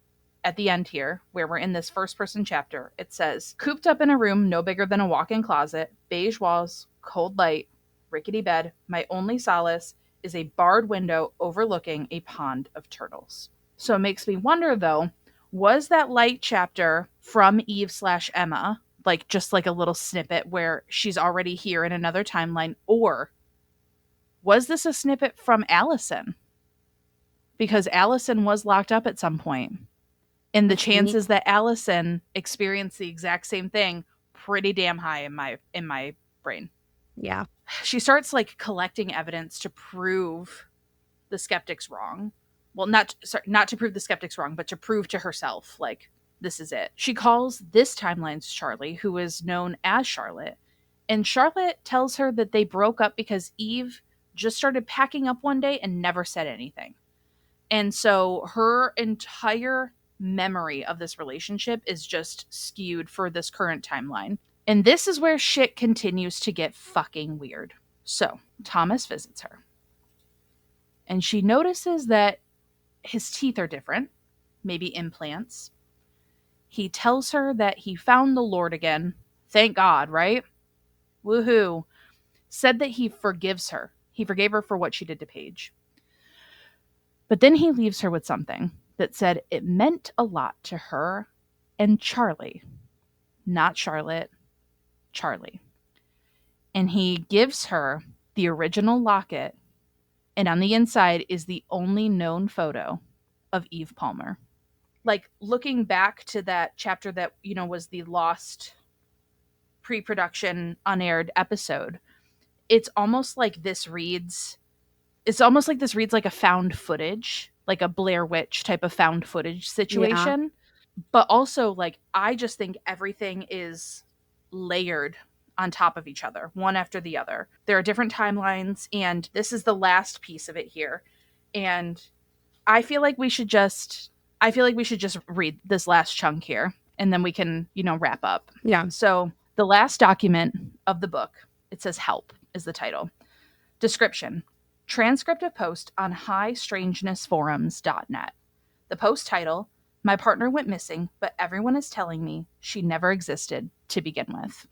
at the end here, where we're in this first-person chapter, it says, cooped up in a room no bigger than a walk-in closet, beige walls, cold light, rickety bed, my only solace is a barred window overlooking a pond of turtles. So it makes me wonder, though, was that Light chapter from Eve/Emma, like just like a little snippet where she's already here in another timeline, or was this a snippet from Allison? Because Allison was locked up at some point, and the chances that Allison experienced the exact same thing pretty damn high in my brain. Yeah. She starts like collecting evidence to prove the skeptics wrong. Well, not to prove the skeptics wrong, but to prove to herself, like, this is it. She calls this timeline's Charlie, who is known as Charlotte, and Charlotte tells her that they broke up because Eve just started packing up one day and never said anything. And so her entire memory of this relationship is just skewed for this current timeline. And this is where shit continues to get fucking weird. So Thomas visits her, and she notices that his teeth are different, maybe implants. He tells her that he found the Lord again. Thank God, right? Woohoo. Said that he forgives her. He forgave her for what she did to Paige. But then he leaves her with something that said it meant a lot to her and Charlie. Not Charlotte, Charlie. And he gives her the original locket, and on the inside is the only known photo of Eve Palmer. Like, looking back to that chapter that, you know, was the lost pre-production unaired episode, it's almost like this reads like a found footage, like a Blair Witch type of found footage situation. Yeah. But also, like, I just think everything is layered on top of each other, one after the other. There are different timelines, and this is the last piece of it here. And I feel like we should just read this last chunk here, and then we can, you know, wrap up. Yeah. So the last document of the book, it says Help is the title. Description: transcript of post on highstrangenessforums.net. The post title: my partner went missing, but everyone is telling me she never existed to begin with.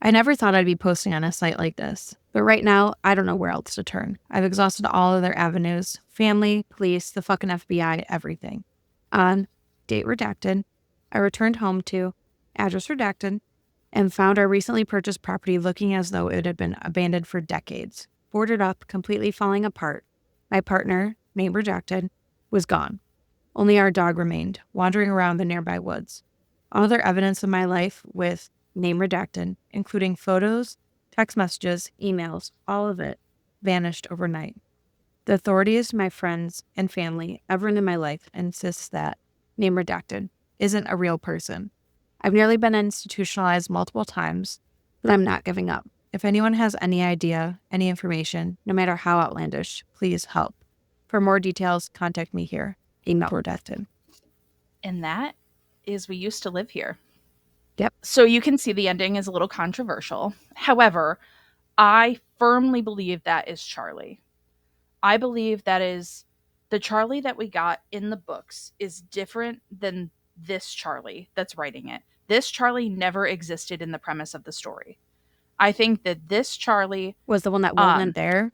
I never thought I'd be posting on a site like this, but right now, I don't know where else to turn. I've exhausted all other avenues: family, police, the fucking FBI, everything. On date redacted, I returned home to address redacted and found our recently purchased property looking as though it had been abandoned for decades, boarded up, completely falling apart. My partner, name redacted, was gone. Only our dog remained, wandering around the nearby woods. All other evidence of my life with name redacted, including photos, text messages, emails, all of it vanished overnight. The authorities, my friends, and family, everyone in my life insists that name redacted isn't a real person. I've nearly been institutionalized multiple times, but I'm not giving up. If anyone has any idea, any information, no matter how outlandish, please help. For more details, contact me here. Email redacted. And that is We Used to Live Here. Yep. So you can see the ending is a little controversial. However, I firmly believe that is Charlie. I believe that is the Charlie that we got in the books is different than this Charlie that's writing it. This Charlie never existed in the premise of the story. I think that this Charlie was the one that wasn't there.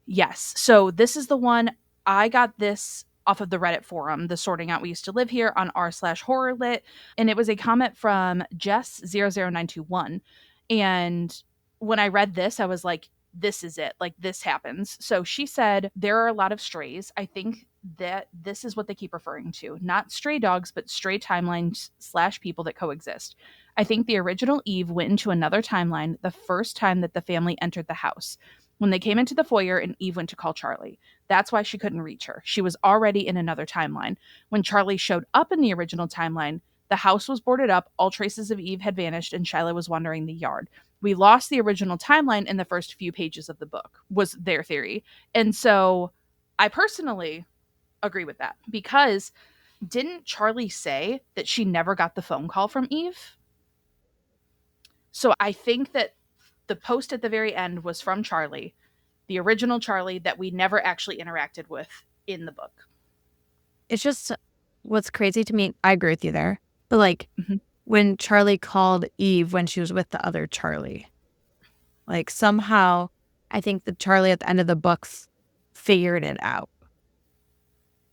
Yes. So this is the one. I got this off of the Reddit forum, the Sorting Out We Used to Live Here, on r/horrorlit. And it was a comment from Jess00921. And when I read this, I was like, this is it. Like, this happens. So she said, there are a lot of strays. I think that this is what they keep referring to. Not stray dogs, but stray timelines / people that coexist. I think the original Eve went into another timeline the first time that the family entered the house. when they came into the foyer and Eve went to call Charlie. That's why she couldn't reach her. She was already in another timeline. When Charlie showed up in the original timeline, the house was boarded up, all traces of Eve had vanished, and Shyla was wandering the yard. We lost the original timeline in the first few pages of the book, was their theory. And so I personally agree with that, because didn't Charlie say that she never got the phone call from Eve? So I think that the post at the very end was from Charlie, the original Charlie that we never actually interacted with in the book. It's just what's crazy to me. I agree with you there. But like Mm-hmm. when Charlie called Eve when she was with the other Charlie, like somehow I think the Charlie at the end of the books figured it out.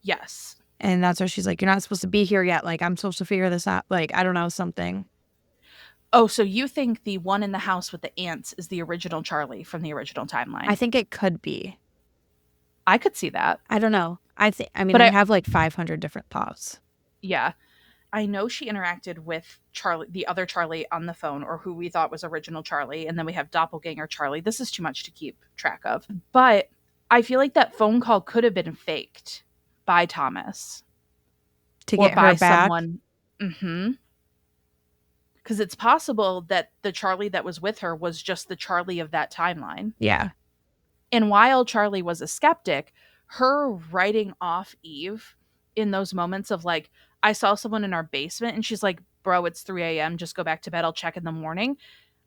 Yes. And that's why she's like, you're not supposed to be here yet. Like, I'm supposed to figure this out. Like, I don't know, something. Oh, so you think the one in the house with the ants is the original Charlie from the original timeline? I think it could be. I could see that. I don't know. I mean, But I have like 500 different thoughts. yeah, I know she interacted with Charlie, the other Charlie on the phone, or who we thought was original Charlie, and then we have doppelganger Charlie. This is too much to keep track of. But I feel like that phone call could have been faked by Thomas To or get her by back. someone. Mm-hmm. Because it's possible that the Charlie that was with her was just the Charlie of that timeline. Yeah. And while Charlie was a skeptic, her writing off Eve in those moments of like, I saw someone in our basement and she's like, bro, it's 3 a.m. Just go back to bed. I'll check in the morning.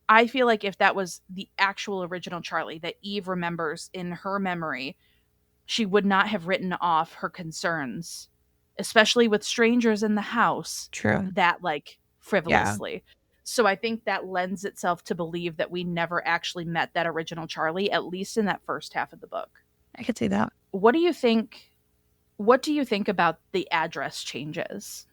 I feel like if that was the actual original Charlie that Eve remembers in her memory, she would not have written off her concerns, especially with strangers in the house, True. that like Yeah. frivolously. So I think that lends itself to believe that we never actually met that original Charlie, at least in that first half of the book. I could see that. What do you think? What do you think about the address changes?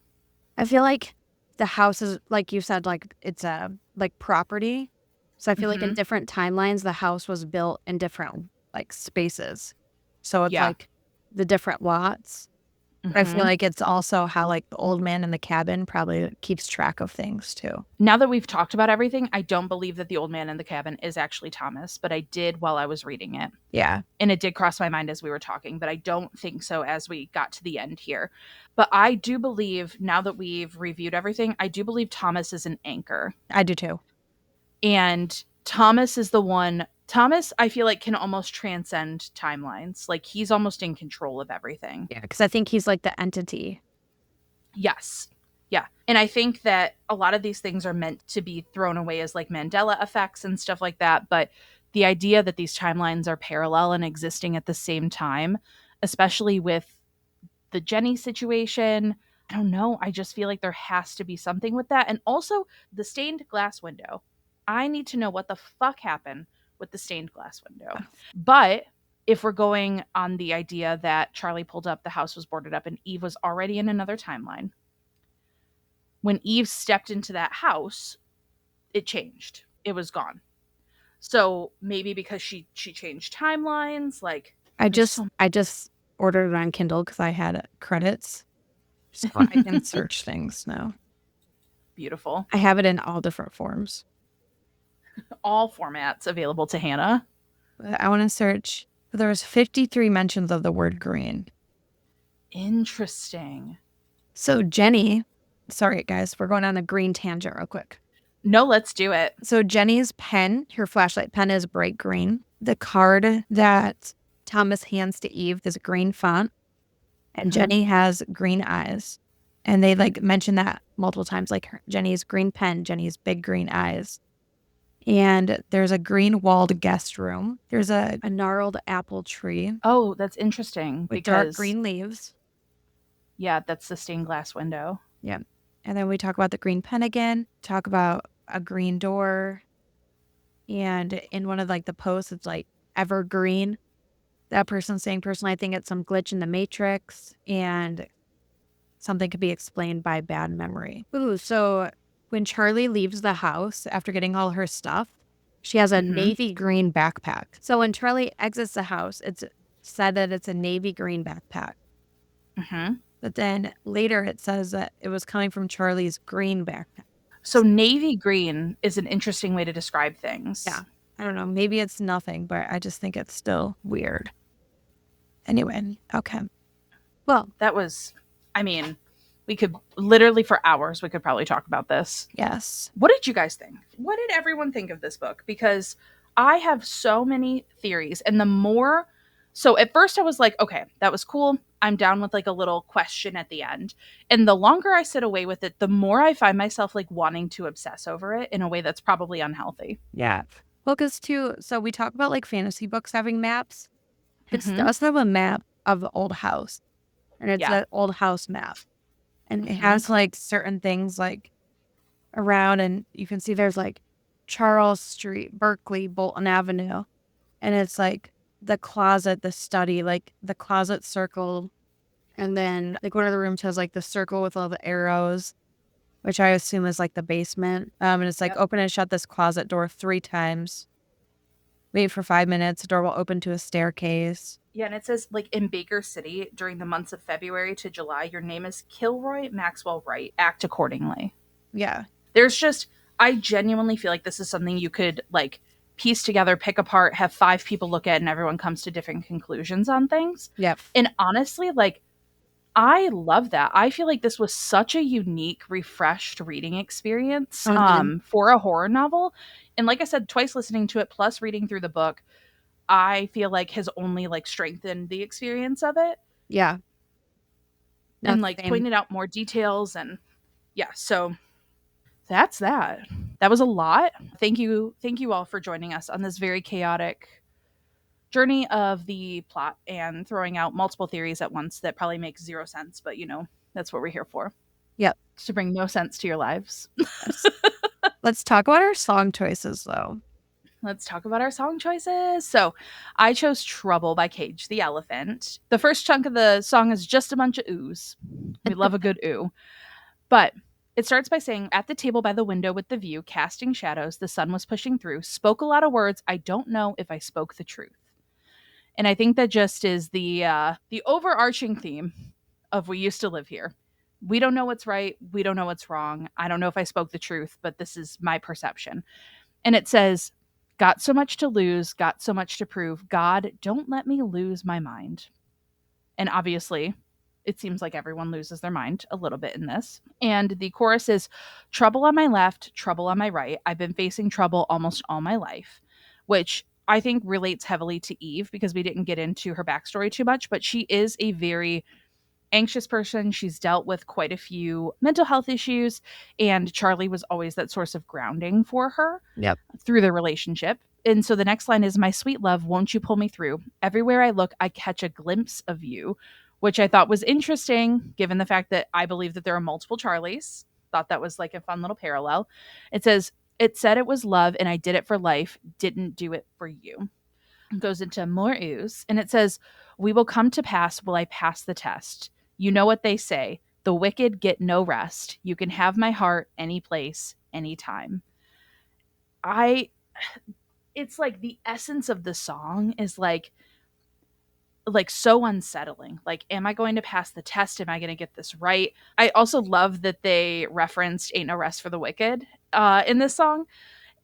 I feel like the house is, like you said, like it's a like property. So I feel like in Mm-hmm. different timelines, the house was built in different like spaces. So it's Yeah. like the different lots. But I feel Mm-hmm. like it's also how like the old man in the cabin probably keeps track of things too. Now that we've talked about everything, I don't believe that the old man in the cabin is actually Thomas, but I did while I was reading it. Yeah. And it did cross my mind as we were talking, but I don't think so as we got to the end here. But I do believe, now that we've reviewed everything, I do believe Thomas is an anchor. I do too. And Thomas is the one. Thomas, I feel like, can almost transcend timelines. Like, he's almost in control of everything. Yeah. Because I think he's like the entity. Yes. Yeah. And I think that a lot of these things are meant to be thrown away as like Mandela effects and stuff like that. But the idea that these timelines are parallel and existing at the same time, especially with the Jenny situation, I don't know. I just feel like there has to be something with that. And also the stained glass window. I need to know what the fuck happened with the stained glass window. But if we're going on the idea that Charlie pulled up, the house was boarded up, and Eve was already in another timeline, when Eve stepped into that house, it changed. It was gone. So maybe because she changed timelines, like I just ordered it on Kindle because I had credits. So I can search things now. Beautiful. I have it in all different forms. All formats available to Hannah. I want to search. There was 53 mentions of the word green. Interesting. So Jenny, sorry guys, we're going on a green tangent real quick. No, let's do it. So Jenny's pen, her flashlight pen, is bright green. The card that Thomas hands to Eve is a green font, and Jenny has green eyes. And they like mention that multiple times, like Jenny's green pen, Jenny's big green eyes. And there's a green walled guest room. There's a gnarled apple tree. Oh, that's interesting. With dark green leaves. Yeah, that's the stained glass window. Yeah. And then we talk about the green pen again, talk about a green door. And in one of like the posts, it's like evergreen. That person's saying, personally, I think it's some glitch in the matrix and something could be explained by bad memory. Ooh, so when Charlie leaves the house after getting all her stuff, she has a navy green backpack. So when Charlie exits the house, it's said that it's a navy green backpack. But then later it says that it was coming from Charlie's green backpack. So navy green is an interesting way to describe things. Yeah. I don't know, maybe it's nothing, but I just think it's still weird. Anyway, okay. Well, That was, I mean, we could literally for hours, we could probably talk about this. yes. What did you guys think? What did everyone think of this book? Because I have so many theories, and the more, so at first I was like, okay, that was cool. I'm down with like a little question at the end. And the longer I sit away with it, the more I find myself like wanting to obsess over it in a way that's probably unhealthy. Yeah. Well, because too, so we talk about like fantasy books having maps. It Hmm. does have a map of the old house, and it's Yeah. that old house map. And it Hmm. has like certain things like around, and you can see there's like Charles Street, Berkeley, Bolton Avenue. And it's like the closet, the study, like the closet circle. And then like one of the rooms has like the circle with all the arrows, which I assume is like the basement. And it's like Yep. open and shut this closet door 3 times. Wait for 5 minutes. The door will open to a staircase. Yeah, and it says like in Baker City during the months of February to July, your name is Kilroy Maxwell Wright. Act accordingly. Yeah. There's just, I genuinely feel like this is something you could like piece together, pick apart, have 5 people look at, and everyone comes to different conclusions on things. Yep. And honestly, like, I love that. I feel like this was such a unique, refreshed reading experience Mhm. for a horror novel. And like I said, twice listening to it plus reading through the book, I feel like has only like strengthened the experience of it Yeah. and That's like same. pointed out more details. And yeah, so that's that. That was a lot. Thank you all for joining us on this very chaotic journey of the plot and throwing out multiple theories at once that probably make zero sense, but you know, that's what we're here for. Yep. To bring no sense to your lives. Yes. Let's talk about our song choices though. Let's talk about our song choices. So, I chose Trouble by Cage the Elephant. The first chunk of the song is just a bunch of oohs. We love a good ooh. But it starts by saying, at the table by the window with the view, casting shadows, the sun was pushing through, spoke a lot of words. I don't know if I spoke the truth. And I think that just is the overarching theme of We Used to Live Here. We don't know what's right. We don't know what's wrong. I don't know if I spoke the truth, but this is my perception. And it says, got so much to lose, got so much to prove. God, don't let me lose my mind. And obviously, it seems like everyone loses their mind a little bit in this. And the chorus is trouble on my left, trouble on my right. I've been facing trouble almost all my life, which I think relates heavily to Eve because we didn't get into her backstory too much, but she is a very anxious person. She's dealt with quite a few mental health issues, and Charlie was always that source of grounding for her Yep. through the relationship. And so the next line is, my sweet love, won't you pull me through? Everywhere I look, I catch a glimpse of you, which I thought was interesting given the fact that I believe that there are multiple Charlies. Thought that was like a fun little parallel. It says, it said it was love and I did it for life, didn't do it for you. It goes into more ooze and it says, we will come to pass, will I pass the test? You know what they say, the wicked get no rest. You can have my heart any place, anytime. I it's like the essence of the song is like so unsettling. Like, am I going to pass the test? Am I going to get this right? I also love that they referenced Ain't No Rest for the Wicked in this song.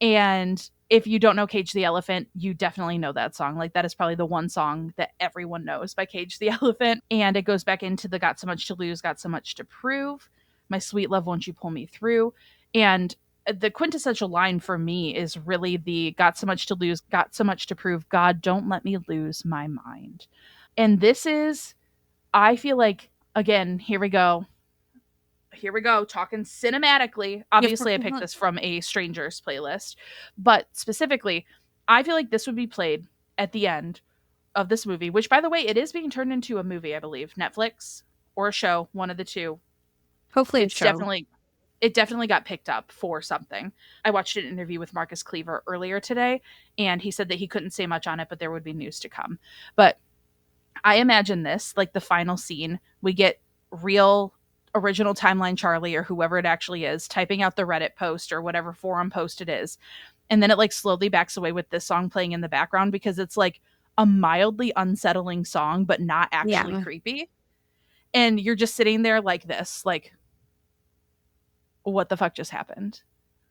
And if you don't know Cage the Elephant, you definitely know that song. Like, that is probably the one song that everyone knows by Cage the Elephant. And it goes back into the got so much to lose, got so much to prove. My sweet love, won't you pull me through? And the quintessential line for me is really the got so much to lose, got so much to prove. God, don't let me lose my mind. And this is, I feel like, again, here we go. Here we go, talking cinematically. Yep. Obviously, I picked this from a Strangers playlist, but specifically, I feel like this would be played at the end of this movie, which, by the way, it is being turned into a movie, I believe, Netflix or a show, one of the two. Hopefully a It's show. definitely it definitely got picked up for something. I watched an interview with Marcus Kliewer earlier today, and he said that he couldn't say much on it, but there would be news to come. But I imagine this, like the final scene, we get real original timeline Charlie or whoever it actually is typing out the Reddit post or whatever forum post it is. And then it like slowly backs away with this song playing in the background because it's like a mildly unsettling song, but not actually Yeah. creepy. And you're just sitting there like this, like, what the fuck just happened?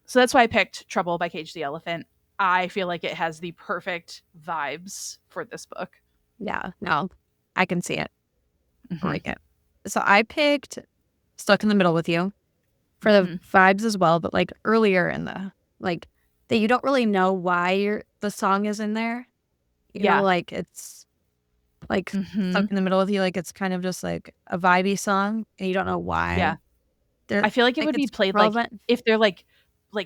So that's why I picked Trouble by Cage the Elephant. I feel like it has the perfect vibes for this book. Yeah, no, I can see it. I Mm-hmm. like it. So I picked Stuck in the Middle with You for the Mm-hmm. vibes as well, but like earlier in the, like, that you don't really know why the song is in there. You know, Yeah. like it's like Mm-hmm. Stuck in the Middle with You, like it's kind of just like a vibey song and you don't know Yeah. why. They're I feel like it like would be it's played like relevant. if they're like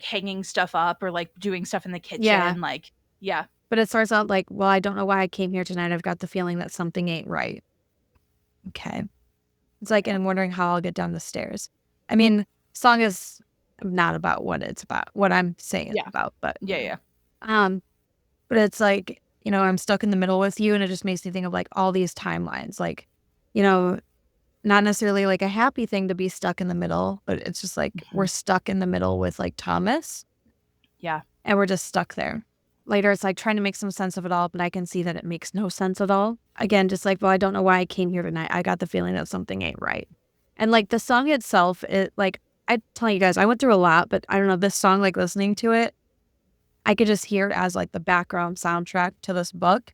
hanging stuff up or like doing stuff in the Yeah. kitchen. Like, yeah. But it starts out like, well, I don't know why I came here tonight. I've got the feeling that something ain't right. Okay. It's like, and I'm wondering how I'll get down the stairs. I mean, song is not about what it's about, what I'm saying it's Yeah. about, but Yeah. Yeah. um, but it's like, you know, I'm stuck in the middle with you, and it just makes me think of like all these timelines, like, you know, not necessarily like a happy thing to be stuck in the middle, but it's just like Mm-hmm. we're stuck in the middle with like Thomas, Yeah. and we're just stuck there. Later, it's like trying to make some sense of it all, but I can see that it makes no sense at all. Again, just like, well, I don't know why I came here tonight. I got the feeling that something ain't right. And like the song itself, it like, I tell you guys, I went through a lot, but I don't know, this song, like listening to it, I could just hear it as like the background soundtrack to this book.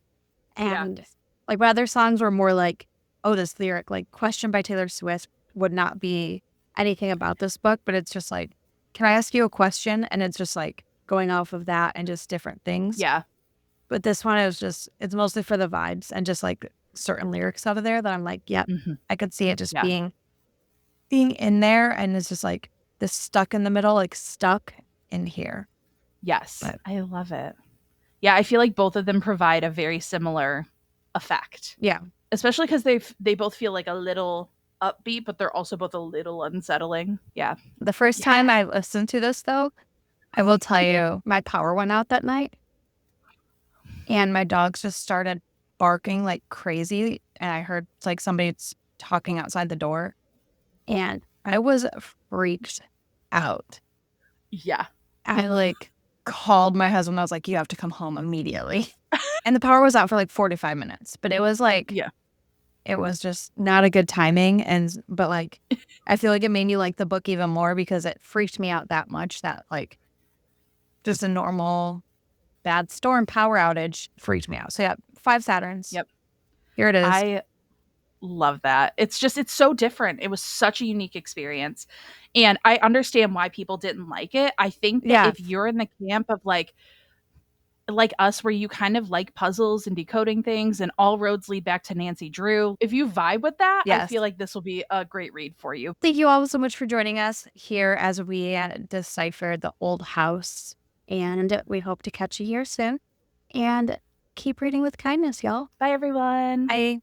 Yeah. And like my other songs were more like, oh, this lyric, like Question by Taylor Swift would not be anything about this book, but it's just like, can I ask you a question? And it's just like going off of that and just different things. Yeah. But this one is just, it's mostly for the vibes and just like certain lyrics out of there that I'm like, yep, Mm-hmm. I could see it just Yeah. being in there. And it's just like this stuck in the middle, like stuck in here. Yes. But I love it. Yeah. I feel like both of them provide a very similar effect, yeah, especially because they both feel like a little upbeat, but they're also both a little unsettling. Yeah. the first Yeah. time I listened to this though, I will tell you, my power went out that night and my dogs just started barking like crazy. And I heard like somebody talking outside the door and I was freaked out. Yeah. I like called my husband. I was like, you have to come home immediately. And the power was out for like 45 minutes, but it was like, Yeah. it was just not a good timing. But like, I feel like it made me like the book even more because it freaked me out that much that like just a normal bad storm power outage freaked me out. So yeah, 5 Saturns. Yep. Here it is. I love that. It's so different. It was such a unique experience. And I understand why people didn't like it. I think that Yeah. if you're in the camp of like us where you kind of like puzzles and decoding things and all roads lead back to Nancy Drew, if you vibe with that, I Yes. feel like this will be a great read for you. Thank you all so much for joining us here as we decipher The Old House. And we hope to catch you here soon. And keep reading with kindness, y'all. Bye everyone. Bye.